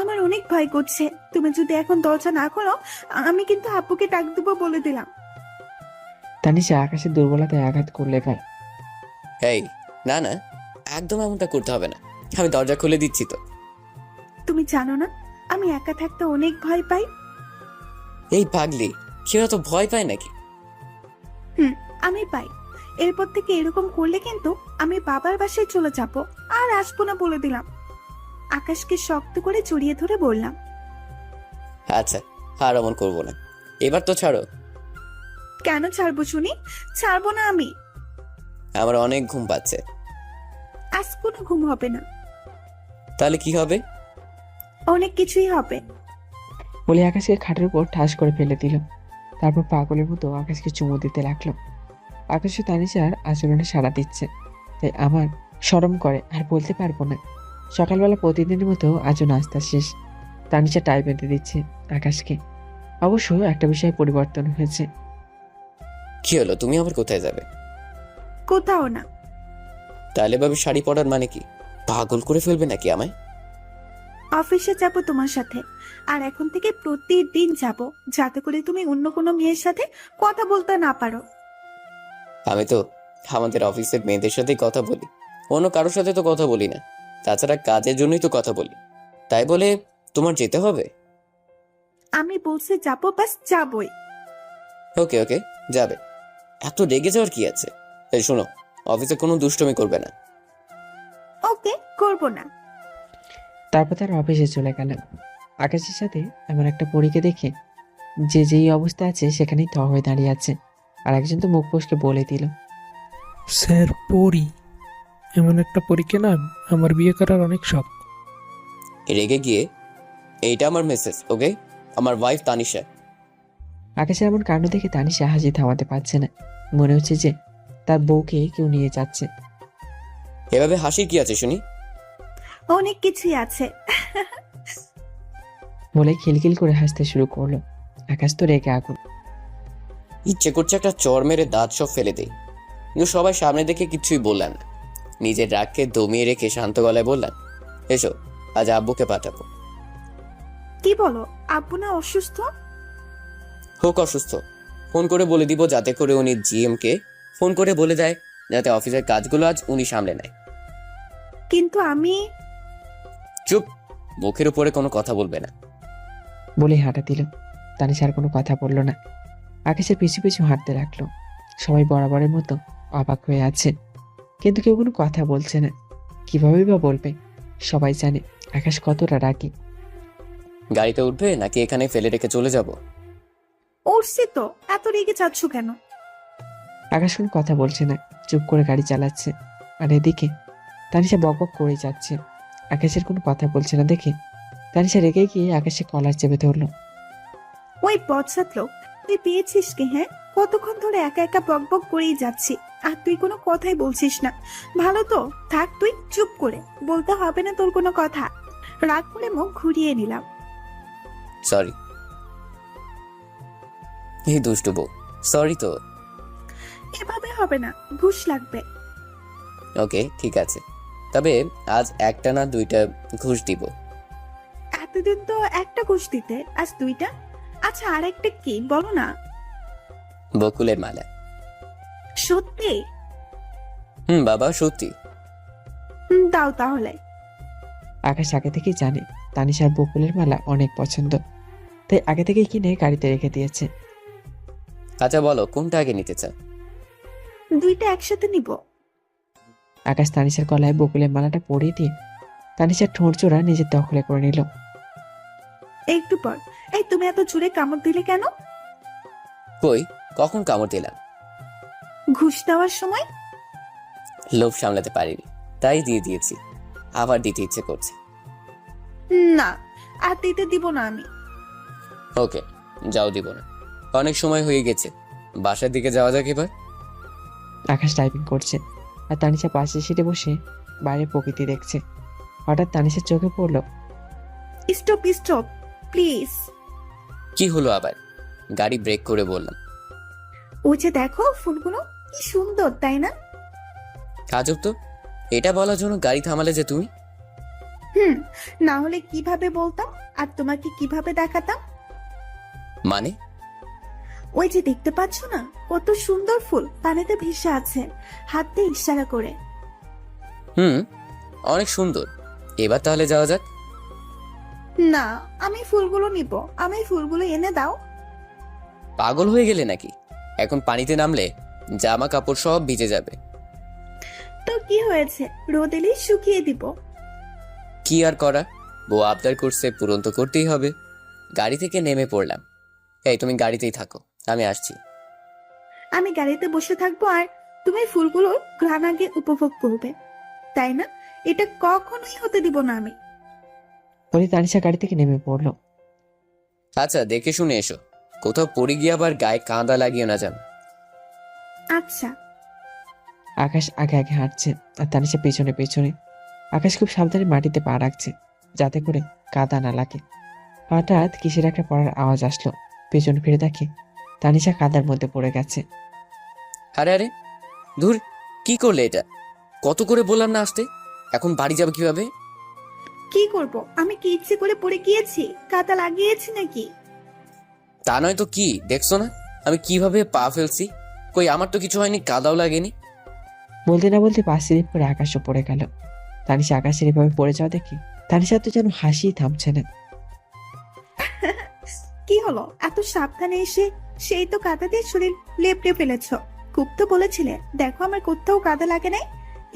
আমার অনেক ভয় করছে, তুমি যদি এখন দরজা না খোলো আমি কিন্তু আব্বুকে ডাক দেবো বলে দিলাম। তানিশা আকাশের দুর্বলতায় আঘাত করলে গায়। এই, না না, একদম এমনটা করতে হবে না, আমি দরজা খুলে দিচ্ছি তো। তুমি জানো না আমি একা থাকতে অনেক ভয় পাই। এই পাগলি, কেউ তো ভয় পায় নাকি? আমি পাই। এরপর থেকে এরকম করলে কিন্তু আমি বাবার বাসায় চলে যাব, আর আসবো না বলে দিলাম। আকাশকে শক্ত করে জড়িয়ে ধরে বললাম। আচ্ছা, আর এমন করবো না, এবার তো ছাড়ো। কেন ছাড়বো শুনি? ছাড়বো না আমি। আমার অনেক ঘুম পাচ্ছে। আজ কোনো ঘুম হবে না। তাহলে কি হবে? অনেক কিছুই হবে। বলে আকাশকে খাটের উপর ঠাস করে ফেলে দিল। তারপর পাগলের মতো আকাশকে চুমু দিতে লাগলো। আকাশ তানিশার আচরণে সাড়া দিচ্ছে, তাই আমার শরম করে আর বলতে পারবো না। সকালবেলা প্রতিদিনের মতো আজও নাস্তা শেষ। তানিশা টাই বেঁধে দিচ্ছে আকাশকে। অবশ্য একটা বিষয়ে পরিবর্তন হয়েছে। কি হলো, তুমি আবার কোথায় যাবে? কোথাও না। তাহলে ভাবে শাড়ি পরার মানে কি? পাগল করে ফেলবে নাকি আমায়? অফিসে যাব তোমার সাথে, আর এখন থেকে প্রতিদিন যাব, যাতে করে তুমি অন্য কোনো মেয়ের সাথে কথা বলতে না পারো। আমি তো আমাদের অফিসের মেয়েদের সাথেই কথা বলি, অন্য কারোর সাথে তো কথা বলি না। তাছাড়া কাজের জন্যই তো কথা বলি, তাই বলে তোমার যেতে হবে? আমি বলছি যাবো, বাস যাবই। ওকে ওকে, যাবে। এত রেগে যাওয়ার কি আছে? এই শোনো, অফিসে কোনো দুষ্টুমি করবে না। ওকে, করবো না। তারপর তার অফিসে চলে গেল। আকাশের সাথে এমন একটা পরীকে দেখে যে যেই অবস্থা আছে সেখানেই থ হয়ে দাঁড়িয়ে আছে। আর একজন তো মুখ ফসকে বলে দিল, স্যার পরি, এমন একটা পরীকে না আমার বিয়ে করার অনেক শখ। রেগে গিয়ে, এইটা আমার মেসেজ, ওকে? আমার ওয়াইফ তানিশা। আকাশের এমন কাণ্ড দেখে তানিশা হাসি থামাতে পারছে না। মনে হচ্ছে যে তার বউকে কেউ নিয়ে যাচ্ছে। এভাবে হাসি কি আছে শুনি? অনেক কিছুই আছে। বলে খিলখিল করে হাসতে শুরু করলো। আকাশ তো রেগে আগুন। ইচ্ছে করছে একটা চর মেরে দাঁত সব ফেলে দেই, কিন্তু সবাই সামনে দেখে কিছুই বললেন না। নিজের রাগকে দমিয়ে রেখে শান্ত গলায় বললেন, এসো আজ আব্বুকে পাঠাবো। কি বলো, আব্বু না অসুস্থ? হোক অসুস্থ, ফোন করে বলে দিব যাতে করে উনি জিএম কে ফোন করে বলে দেয় যাতে অফিসের কাজগুলো আজ উনি সামলে নেয়। কিন্তু আমি চুপ, মুখের উপরে কোনো কথা বলবে না। বলে হাঁটা দিল। তানিশা আর কোনো কথা বলল না। আকাশের পিছু পিছু হাঁটতে লাগলো। সবাই বরাবরের মতো অবাক হয়ে আছে, কিন্তু কেউ কোনো কথা বলছে না। কিভাবেই বা বলবে? সবাই জানে আকাশ কতটা রাগী। গাড়িতে উঠবে নাকি এখানে ফেলে রেখে চলে যাব? উঠছি তো, এত রেগে যাচ্ছ কেন? আকাশ কোনো কথা বলছে না, চুপ করে গাড়ি চালাচ্ছে। আর এদিকে তানিশা বকবক করে যাচ্ছে। আকাশের কোনো কথা বলছে না দেখে তানিশা রেগে গিয়ে আকাশের কলার চেপে ধরলো। ওই বৎসাত লোক, তুই পেয়েছিস কি? হ্যাঁ, কতক্ষণ ধরে একা একা বকবক করেই যাচ্ছি, আর তুই কোনো কথাই বলছিস না। ভালো তো থাক, তুই চুপ করে, বলতে হবে না তোর কোনো কথা। রাগ করে মুখ ঘুরিয়ে নিলাম। সরি। এই দুষ্টু বউ, সরি তো। এভাবে হবে না, ঘুষ লাগবে। ওকে ঠিক আছে, তবে আজ একটা না দুইটা ঘুষ দিব। এতদিন তো একটা ঘুষ দিতে, আজ দুইটা? আচ্ছা, আর একটা কি বলো না। বকুলের মালা। সত্যি? বাবা সত্যি। দাও তাহলে। আকাশ আগে থেকেই জানে তানিশার বকুলের মালা অনেক পছন্দ, তাই আগে থেকেই কিনে গাড়িতে রেখে দিয়েছে। আচ্ছা বলো কোনটা আগে নিতে চাও? দুইটা একসাথে নিব। আকাশ তানিশার গলায় বকুলের মালাটা পরিয়ে দিয়ে তানিশার ঠোঁট জোড়া নিজের দখলে করে নিল। একটু পর, এই তুমি এত জোরে কামড় দিলে কেন? কই, কখন কামড় দিলাম? ঘুষ দেওয়ার সময়। লোভ সামলাতে পারিনি, তাই দিয়ে দিয়েছি। আবার দিতে ইচ্ছে করছে। না, আর দিতে দিব না আমি। ওকে, যাও দিব না, অনেক সময় হয়ে গেছে। বাসার দিকে যাওয়া যাক এবার। আকাশ টাইপিং করছে আর তানিশা পাশে সিটে বসে বাইরে প্রকৃতি দেখছে। হঠাৎ তানিশার চোখে পড়লো। Stop stop please. কি হলো আবার? গাড়ি ব্রেক করে বললাম। ওই যে দেখো ফুলগুলো, কি সুন্দর তাই না? আজব তো, এটা বলার জন্য গাড়ি থামালে যে তুমি? না হলে কিভাবে বলতাম আর তোমাকে কিভাবে দেখাতাম? মানে? ওই যে দেখতে পাচ্ছ না, কত সুন্দর ফুল পানিতে ভেসে আছে, হাত দিয়ে ইশারা করে। অনেক সুন্দর। এবার তাহলে যাওয়া যাক। না, আমি ফুলগুলো নিব, আমি ফুলগুলো এনে দাও। পাগল হয়ে গেলে নাকি? এখন পানিতে নামলে জামা কাপড় সব ভিজে যাবে। তো কি হয়েছে, রোদ এলেই শুকিয়ে দিব। কি আর করা, বউ আবদার করছে, পূরণ তো করতেই হবে। গাড়ি থেকে নেমে পড়লাম। এই তুমি গাড়িতেই থাকো, আমি আসছি। আমি গাড়িতে বসে থাকবো আর তুমি ফুলগুলোর ঘ্রাণ আগে উপভোগ করবে, তাই না? এটা কখনোই হতে দিব না আমি। বলে তানিশা গাড়ি থেকে নেমে পড়লো। আচ্ছা দেখে শুনে এসো, কোথাও পড়ে গিয়ে আবার গায়ে কাঁদা লাগিও না যেন। আচ্ছা। আকাশ আগে আগে হাঁটছে আর তানিশা পেছনে পেছনে। আকাশ খুব সাবধানে মাটিতে পা রাখছে যাতে করে কাদা না লাগে। হঠাৎ কিসের একটা পড়ার আওয়াজ আসলো। পেছন ফিরে দেখে তানিশা কাদার মধ্যে পড়ে গেছে। আরে আরে, ধুর, কি করলে এটা? কত করে বললাম না আসতে, এখন বাড়ি যাবে কিভাবে? কি করব, আমি কি ইচ্ছে করে পড়ে গিয়েছি? কাদা লাগিয়েছি নাকি? তা নয় তো কি, দেখছো না আমি কিভাবে পা ফেলছি? কই, আমার তো কিছু হয়নি, কাদাও লাগেনি। বলতে না বলতে পা স্লিপ করে আকাশও পড়ে গেল। তানিশা আকাশের এভাবে পড়ে যাওয়া দেখে তানিশা তো যেন হাসি থামছে না। কি হলো, এত সাবধানে এসে সেই তো কাদা দিয়ে শরীর লেপটে ফেলেছ। খুব তো বলেছিলে দেখো আমার কোথাও কাদা লাগে নাই,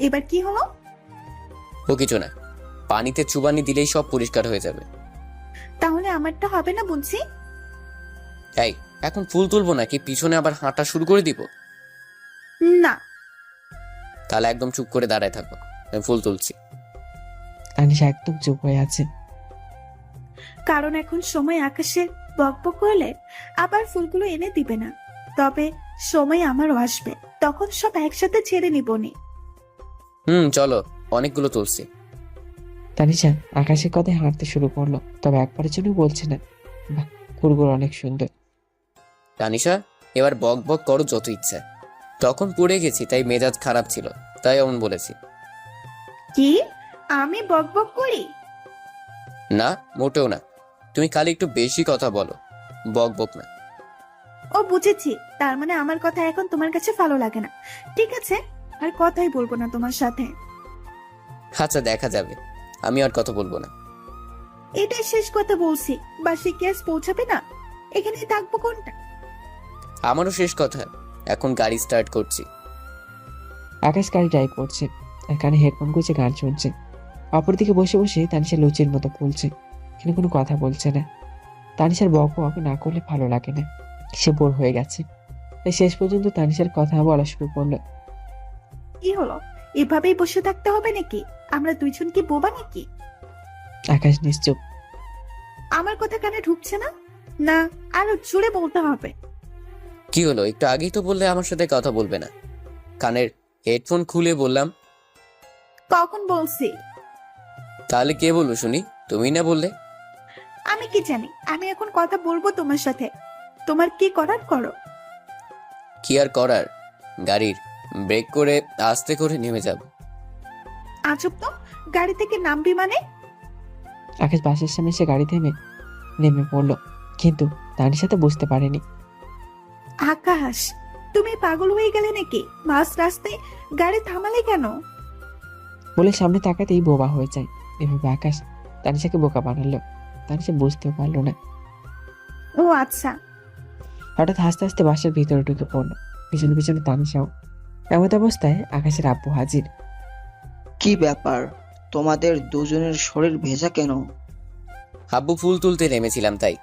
এবার কি হলো? ও কিছু না, পানিতে চুবানি দিলেই সব পরিষ্কার হয়ে যাবে। তাহলে আমারটা হবে না বুঝছি? এই, এখন ফুল তুলবো নাকি পিছনে আবার হাঁটা শুরু করে দিব? না। তাহলে একদম চুপ করে দাঁড়ায় থাকো, আমি ফুল তুলছি। তানিশা একদম চুপ হয়ে আছে। কারণ এখন সময় আকাশের বকবক করলে আবার ফুলগুলো এনে দিবে না। তবে সময় আমারও আসবে, তখন সব একসাথে ছেড়ে নিবনি। চলো, অনেকগুলো তুলছি। তানিশা আকাশের কথায় হাঁটতে শুরু করলো, তবে একবারের জন্য বলছে না। বাহ, ফুলগুলো অনেক সুন্দর। তানিশা, এবার বক বক করো যত ইচ্ছা। তখন পড়ে গেছি তাই মেজাজ খারাপ ছিল, তাই এমন বলেছি। কি আমি বকবক করি? না, মোটেও না। তুমি খালি একটু বেশি কথা বলো, বক বক না। ও বুঝেছি, তার মানে আমার কথা এখন তোমার কাছে ভালো লাগে না। ঠিক আছে, আর কথাই বলবো না তোমার সাথে। আচ্ছা, দেখা যাবে। আমি আর কথা বলবো না। এটাই শেষ কথা বলছি, বাসে গ্যাস পৌঁছাবে না, এখানেই থাকবো কোনটা। আমারও শেষ কথা। এখন গাড়ি স্টার্ট করছি। আকাশ গাড়ি ড্রাইভ করছে, আর কানে হেডফোন গুঁজে গান শুনছে। অপরদিকে বসে বসে তানিশা লুচির মতো ফুলছে, কিন্তু কোনো কথা বলছে না। তানিশার বক বক না করলে ভালো লাগে না, সে বোর হয়ে গেছে। তাই শেষ পর্যন্ত তানিশার কথা বলা শুরু করলো। কি হলো, এভাবেই বসে থাকতে হবে নাকি? আমরা দুইজন কি বোবা নাকি? আকাশ নিশ্চুপ। আমার কথা কানে ঢুকছে না? না, আরো জোরে বলতে হবে। কি হলো? একটু আগেই তো বললে আমার সাথে কথা বলবে না। কানের হেডফোন খুলে বললাম। কখন বলছি? তাহলে কে বললো শুনি? তুমি না বললে? আমি কি জানি? আমি এখন কথা বলবো তোমার সাথে, তোমার কি করার করো। কি আর করার, গাড়ির ব্রেক করে আস্তে করে নেমে যাব। আজব তো, গাড়ি থেকে নামবি মানে? আকাশ বাসের সামনে এসে গাড়ি থেমে নেমে পড়লো, কিন্তু তানিশা তো বুঝতে পারেনি। আকাশ, তুমি পাগল হয়ে গেলে নাকি? মাঝ রাস্তায় গাড়ি থামালে কেন? বলে সামনে তাকাতেই বোবা হয়ে যায়। এভাবে আকাশ তানিশাকে বোকা বানালো। তানিশা বুঝতেও পারলো না। ও আচ্ছা। হঠাৎ হাসতে হাসতে বাসের ভিতরে ঢুকে পড়লো, পিছনে পিছনে তানিশাও। এমত অবস্থায় আকাশের আব্বু হাজির। কি ব্যাপার, তোমাদের দুজনের শরীর ভেজা কেন? আব্বু ফুল তুলতে নেমেছিলাম তাই।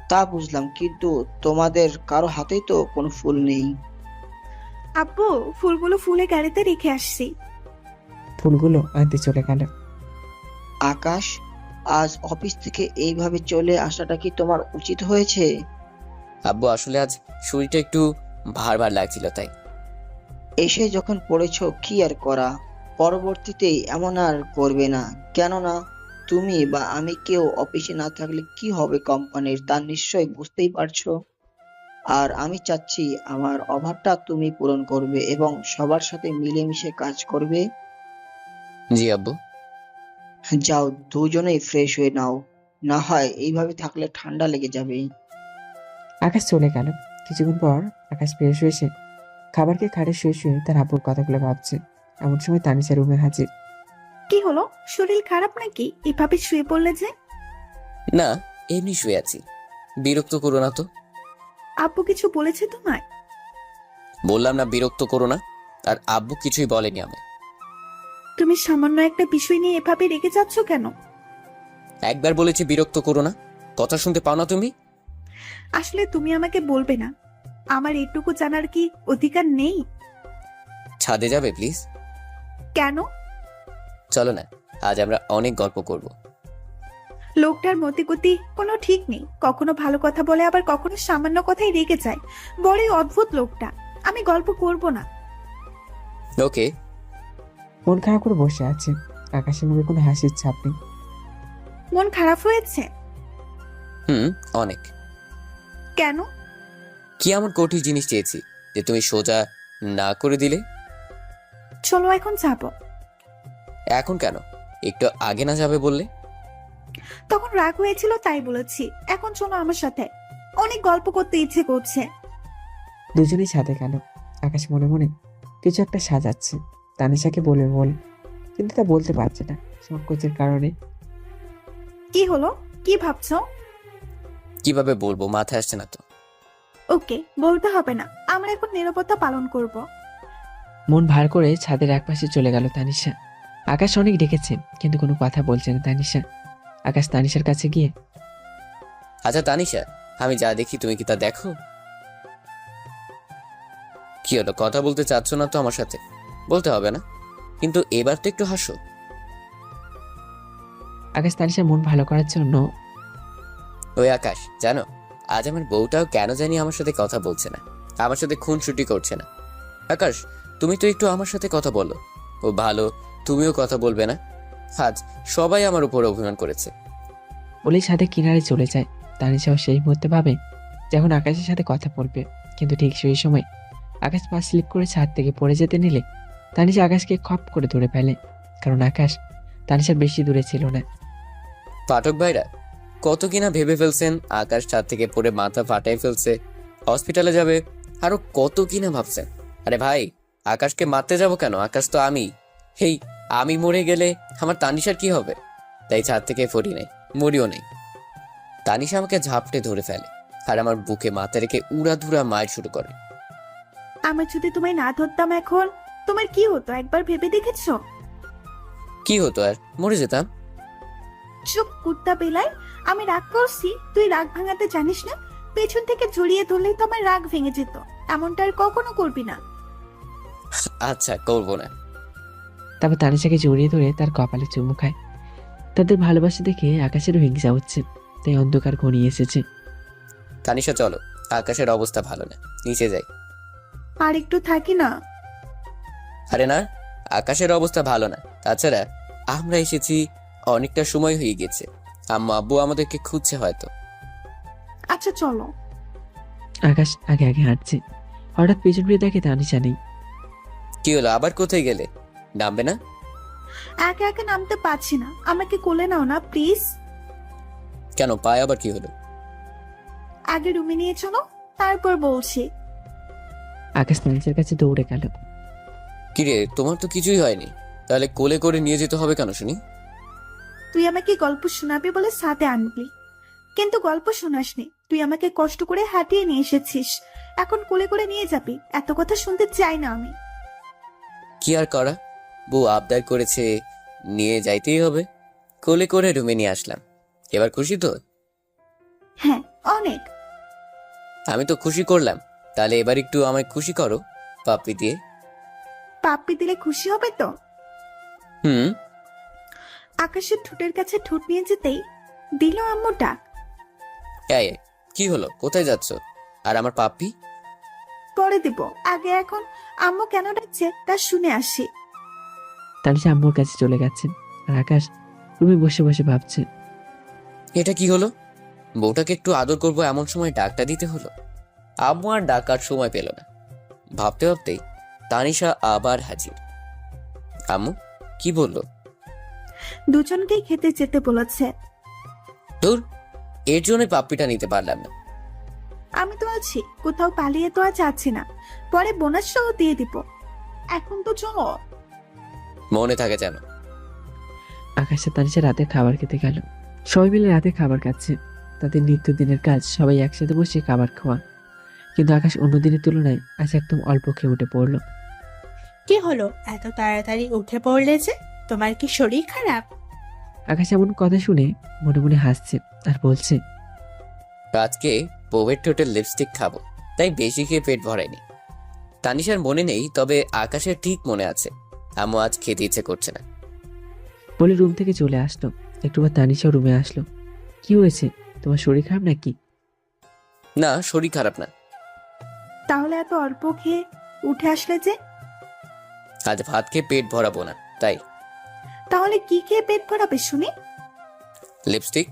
তা বুঝলাম, কিন্তু তোমাদের কারো হাতেই তো কোনো ফুল নেই। আব্বু, ফুলগুলো ফুলে গাড়িতে রেখে আসছি। ফুলগুলো আনতে চলে গেল। আকাশ, আজ অফিস থেকে এইভাবে চলে আসাটা কি তোমার উচিত হয়েছে? আব্বু, আসলে আজ শরীরটা একটু ভার ভার লাগছিল তাই। এসে যখন পড়েছো কি আর করা, পরবর্তীতে এমন আর করবে না। কেননা তুমি বা আমি কেউ অফিসে না থাকলে কি হবে কোম্পানির, তা নিশ্চয়ই বুঝতেই পারছো। আর আমি চাচ্ছি আমার অভাবটা তুমি পূরণ করবে এবং সবার সাথে মিলেমিশে কাজ করবে। জি আব্বু। যাও, দুজনেই ফ্রেশ হয়ে নাও, না হয় এইভাবে থাকলে ঠান্ডা লেগে যাবে। আকাশ চলে গেল। কিছুক্ষণ পর আকাশ ফ্রেশ হয়েছে খাবার খেয়ে খাটে শুয়ে শুয়ে তার আব্বুর কথাগুলো ভাবছে। এমন সময় তানিশা রুমে হাজির। কি হলো, শরীর খারাপ নাকি? এভাবে শুয়ে পড়লে যে? না, এমনি শুয়ে আছি। বিরক্ত করো না তো। আব্বু কিছু বলেছে তোমায়? বললাম না বিরক্ত করো না। আর আব্বু কিছুই বলেনি আমায়। তুমি সামান্য একটা বিষয় নিয়ে এভাবে রেগে যাচ্ছ কেন? একবার বলেছি বিরক্ত করো না, কথা শুনতে পাও না তুমি? আসলে তুমি আমাকে বলবে না, আমার এটুকু জানার কি অধিকার নেই? ছাদে যাবে প্লিজ? কেন? চলো না, আজ আমরা অনেক গল্প করব। লোকটার মতিগতি কোনো ঠিক নেই, কখনো ভালো কথা বলে আবার কখনো সামান্য কথাই রেগে যায়। বড়ই অদ্ভুত লোকটা, আমি গল্প করব না। ওকে। মন খারাপ করে বসে আছে। আকাশের মুখে কোনো হাসির ছাপ নেই। মন খারাপ হয়েছে? অনেক। কেন? কি এমন কঠিন জিনিস চেয়েছি যে তুমি সোজা না করে দিলে? চলো এখন যাবো। এখন কেন? একটু আগে না যাবে বললে? তখন রাগ হয়েছিল তাই বলেছি, এখন চলো আমার সাথে, অনেক গল্প করতে ইচ্ছে করছে। দুজনেই ছাদে গেল। আকাশ মনে মনে কিছু একটা সাজাচ্ছে, তানিশাকে বলবে বলে, কিন্তু তা বলতে পারছে না সংকোচের কারণে। কি হলো, কি ভাবছো? কিভাবে বলবো, মাথায় আসছে না তো। ওকে, বলতে হবে না, আমরা এখন নীরবতা পালন করব। মন ভার করে ছাদের একপাশে চলে গেল তানিশা। আকাশ অনেক ডেকেছে, কিন্তু কোনো কথা বলছে না তানিশা। আকাশ তানিশার কাছে গিয়ে, আচ্ছা তানিশা, আমি যা দেখি তুমি কি তা দেখো? কি হলো, কথা বলতে চাচ্ছ না তো আমার সাথে? বলতে হবে না, কিন্তু এবার তো একটু হাসো। আকাশ তানিশার মন ভালো করার জন্য, ওই আকাশ, জানো আজ আমার বউটাও কেন জানি আমার সাথে কথা বলছে না, আমার সাথে খুনসুটি করছে না। আকাশ, তুমি তো একটু আমার সাথে কথা বলো। ও ভালো, তুমিও কথা বলবে না? আজ সবাই আমার উপর অভিমান করেছে। বলেই ছাদে কিনারে চলে যায়। তানিশাও সেই মুহূর্তে ভাবে যখন আকাশের সাথে কথা বলবে, কিন্তু ঠিক সেই সময় আকাশ পা স্লিপ করে ছাদ থেকে পড়ে যেতে নিলে তানিশা আকাশকে খপ করে ধরে ফেলে, কারণ আকাশ তানিশার বেশি দূরে ছিল না। পাঠক ভাইরা কত কিনা ভেবে ফেলছেন, আকাশ ছাদ থেকে পড়ে মাথা ফাটাই ফেলছে, হসপিটালে যাবে, আরো কত কিনা ভাবছেন। আরে ভাই, আকাশকে মারতে যাব কেন? আকাশ তো আমি। হেই, আমি মরে গেলে আমার তানিশার কি হবে? তাই ছাদ থেকে পড়ি নাই, মরিও নাই। তানিশা আমাকে ঝাপটে ধরে ফেলে আর আমার বুকে মাথা রেখে উড়াধুরা মার শুরু করে। আমি যদি তোমায় না ধরতাম এখন তোমার কি হতো একবার ভেবে দেখেছো? কি হতো আর? মরে যেতাম। চুপ কুত্তা বেলায়, আমি রাগ করছি, তুই রাগ ভাঙাতে জানিস না? পেছন থেকে জড়িয়ে ধরলেই তো আমার রাগ ভেঙে যেত। এমনটা আর কখনো করবি না। আচ্ছা, করবো না। তারপর তানিশাকে জড়িয়ে ধরে তার কপালে চুমু খায়। তাদের ভালোবাসা দেখে আকাশেরও হিংসা হচ্ছে, তাই অন্ধকার ঘনিয়ে এসেছে। তানিশা চলো, আকাশের অবস্থা ভালো না, নিচে যাই। আর একটু থাকি না। আরে না, আকাশের অবস্থা ভালো না। তাছাড়া আমরা এসেছি অনেকটা সময় হয়ে গেছে, আম্মা আব্বু আমাদেরকে খুঁজছে হয়তো। আচ্ছা চলো। আকাশ আগে আগে হাঁটছে, হঠাৎ পেছন ফিরে দেখে তানিশা নেই। কি হলো, আবার কোথায় গেলে? নামবে না? একে একে নামতে পারছি না, আমাকে কোলে নাও না প্লিজ। কেন, পায়ে আবার কি হলো? আগে রুমে নিয়ে চলো, তারপর বলছি। আকাশ তানিশার কাছে দৌড়ে গেল। কিরে, তোমার তো কিছুই হয়নি, তাহলে কোলে করে নিয়ে যেতে হবে কেন শুনি? তুই আমাকে গল্প শোনাবি বলে সাথে আনবি, কিন্তু গল্প শোনাসনি। তুই আমাকে কষ্ট করে হাঁটিয়ে নিয়ে এসেছিস, এখন কোলে করে নিয়ে যাবি? এত কথা শুনতে চাই না আমি। কি আর করা, বউ আবদার করেছে, নিয়ে যাইতেই হবে। কোলে করে রুমে নিয়ে আসলাম। এবার খুশি তো? হ্যাঁ, অনেক। আমি তো খুশি করলাম, তাহলে এবার একটু আমায় খুশি করো পাপ্পি দিয়ে। পাপ্পি দিলে খুশি হবে তো? হুম। আকাশের ঠোঁটের কাছে ঠোঁট নিয়ে যেতেই দিল আম্মু ডাক। এই, কি হলো, কোথায় যাচ্ছ? আর আমার পাপ্পি? পরে দিব, আগে এখন আম্মু কেন ডাকছে তা শুনে আসি। তানিশা আম্মুর কাছে চলে গেছে, আর আকাশ রুমে বসে বসে ভাবছে। এটা কি হলো? বউটাকে একটু আদর করবো এমন সময় ডাকটা দিতে হলো। আম্মু আর ডাকার সময় পেল না। ভাবতে ভাবতেই তানিশা আবার হাজির। আম্মু কি বললো? দুজনকেই খেতে যেতে বলেছে। দূর, এর জন্য পাপ্পিটা নিতে পারলাম না। আমি তো আছি, কোথাও পালিয়ে তো আর যাচ্ছি না, পরে বোনাস সহ দিয়ে দিব। এখন তো চলো। মনে থাকে যেন। আকাশ আর তানিশা রাতে খাবার খেতে গেল। সবাই মিলে রাতে খাবার খাচ্ছে, তাদের নিত্যদিনের কাজ সবাই একসাথে বসে খাবার খাওয়া। কিন্তু আকাশ অন্য দিনের তুলনায় আজ একদম অল্প খেয়ে উঠে পড়লো। কি হলো, এত তাড়াতাড়ি উঠে পড়লে যে? তোমার কি শরীর খারাপ? আকাশ এমন কথা শুনে মনে মনে হাসছে আর বলছে, আজকে বউয়ের ঠোঁটের লিপস্টিক খাবো, তাই বেশি খেয়ে পেট ভরায়নি। তানিশার মনে নেই, তবে আকাশের ঠিক মনে আছে। আম্মু আজ খেতে ইচ্ছে করছে না বলে রুম থেকে চলে আসলো। একটুবার তানিশাও রুমে আসলো। কি হয়েছে, তোমার শরীর খারাপ নাকি? না, শরীর খারাপ না। তাহলে এত অল্প খেয়ে উঠে আসলে যে? আজ ভাত খেয়ে পেট ভরাবো না, তাই। তাহলে কি খেয়ে পেট ভরাবে শুনি? লিপস্টিক।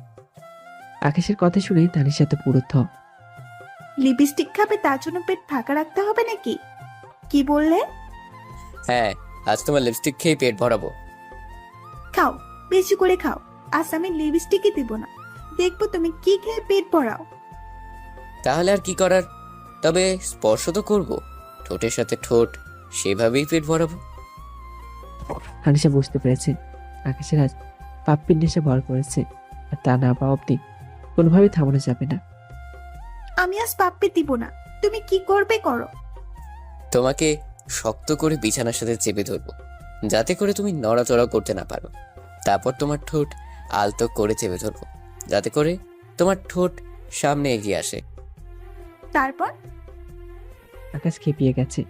আকাশের কথা শুনে তানিশা তো পুরো থ। লিপস্টিক খাবে তার জন্য পেট ফাঁকা রাখতে হবে নাকি? কি বললে? হ্যাঁ, আজ তোমার লিপস্টিক খেয়ে পেট ভরাবো। খাও, বেশি করে খাও। আজ আমি লিপস্টিকই দিব না, দেখবো তুমি কি খেয়ে পেট ভরাও। তাহলে আর কি করার, তবে স্পর্শ তো করবো ঠোঁটের সাথে ঠোঁট, সেভাবেই পেট ভরাবো। তানিশা বুঝতে পেরেছে আকাশের আজ পাপ্পির নেশা ভর করেছে, আর তা না পাওয়া অব্দি কোনোভাবেই থামানো যাবে না। আমি আজ পাপ্পি দিব না, তুমি কি করবে করো। তোমাকে শক্ত করে বিছানার সাথে চেপে ধরবো, যাতে করে তুমি নড়াচড়া করতে না পারো। তারপর তোমার ঠোঁট আলতো করে চেপে ধরবো, যাতে করে তোমার ঠোঁট সামনে এগিয়ে আসে। তারপর? আকাশ খেপিয়ে গেছে।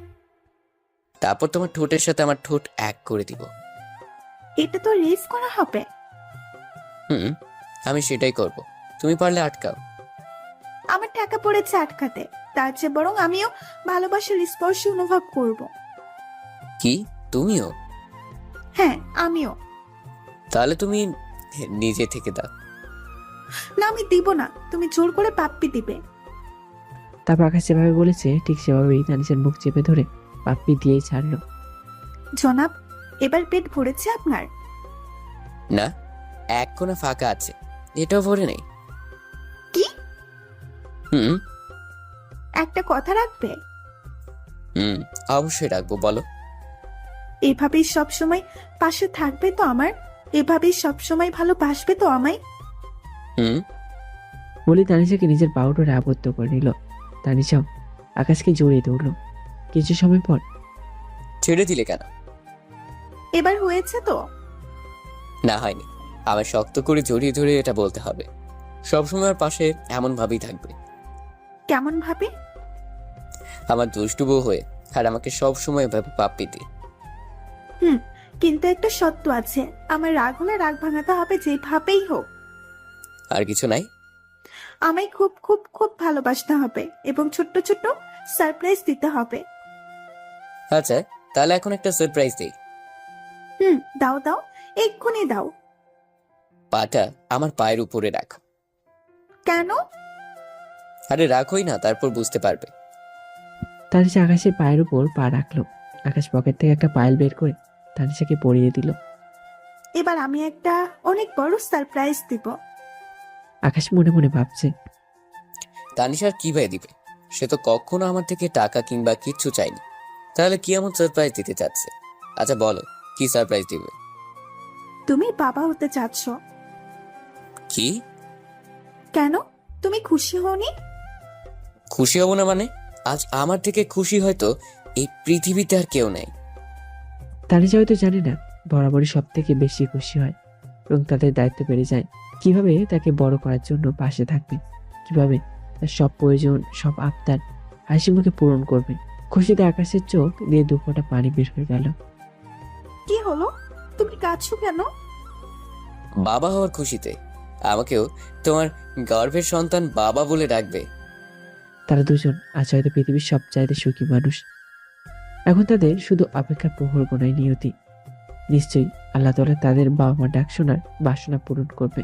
তারপর তোমার ঠোঁটের সাথে আমার ঠোঁট এক করে দিব। এটা তো রেস করা হবে। হুম, আমি সেটাই করব, তুমি পারলে আটকাও। আমার টাকা পড়েছে আটকাতে, তার চেয়ে বরং আমিও ভালোবাসার স্পর্শ অনুভব করব। কি, তুমিও? হ্যাঁ, আমিও। তাহলে তুমি নিজে থেকে দাও। না, আমি দিব না, তুমি জোর করে পাপ্পি দিবে। তারপর আকাশ যেভাবে বলেছে ঠিক সেভাবেই তানিশার মুখ চেপে ধরে পাপ্পি দিয়েই ছাড়লো। জনাব, এবার পেট ভরেছে আপনার? না, এক কোণা ফাঁকা আছে, এটাও পরে নেই। কি? হুম একটা কথা রাখবে? হুম অবশ্যই রাখবো, বলো। এভাবেই সবসময় পাশে থাকবে তো আমার? এভাবেই সবসময় ভালোবাসবে তো আমায়? হুম বলে তানিশাকে নিজের পাউডারে আবদ্ধ করে নিল। তানিশাও আকাশকে জড়িয়ে ধরল। কিছু সময় পর ছেড়ে দিলে কেন? এবার হয়েছে তো? না হয়নি, আমার শক্ত করে জড়িয়ে ধরে এটা বলতে হবে। সবসময় আমার পাশে এমন ভাবেই থাকবে। কেমন ভাবে? আমার দুষ্টু বউ হয়ে, আর আমাকে সব সময় এভাবে পাপ পেতে। কিন্তু একটা সত্য আছে, আমার রাগ হলে রাগ ভাঙাতে হবে যেভাবেই হোক। আর কিছু নাই? আমায় খুব খুব খুব ভালোবাসতে হবে এবং ছোট্ট ছোট্ট সারপ্রাইজ দিতে হবে। আচ্ছা, তাহলে এখন একটা সারপ্রাইজ দেই। দাও দাও, এক্ষুনি দাও। পাটা আমার পায়ের উপরে রাখো। কেন? আরে রাখোই না, তারপর বুঝতে পারবে। তানিশা আকাশের পায়ের উপর পা রাখলো। আকাশ পকেট থেকে একটা পায়েল বের করে তানিশাকে পরিয়ে দিল। এবার আমি একটা অনেক বড় সারপ্রাইজ দিব। আকাশ মনে মনে ভাবছে, তানিশার কি ভাই দিবে? সে তো কখনো আমার থেকে টাকা কিংবা কিচ্ছু চায়নি, তাহলে কি এমন সারপ্রাইজ দিতে চাচ্ছে? আচ্ছা বলো, কি সারপ্রাইজ দিবে? তুমি বাবা হতে চাচ্ছ। কি? কেন? তুমি খুশি হওনি? খুশি হব না মানে? আজ আমার থেকে খুশি হয়তো এই পৃথিবীতে আর কেউ নেই। তানিশা হয়তো জানে না বরাবরই সব থেকে বেশি খুশি হয় এবং তাদের দায়িত্ব বেড়ে যায়। কিভাবে তাকে বড় করার জন্য পাশে থাকবে, কিভাবে তার সব প্রয়োজন, সব আবদার হাসি মুখে পূরণ করবে। খুশিতে আকাশের চোখ দিয়ে দুফোঁটা পানি বের হয়ে গেল। কি হলো? তুমি কাঁদছো কেন? বাবা হওয়ার খুশিতে আমাকেও তোমার গর্ভের সন্তান বাবা বলে ডাকবে। তারা দুজন আজ হয়তো পৃথিবীর সবচাইতে সুখী মানুষ। এখন তাদের শুধু অপেক্ষার প্রহর গোনায় নিয়তি। নিশ্চয়ই আল্লাহ তাআলা তাদের বাবা মা ডাক শোনার বাসনা পূরণ করবে।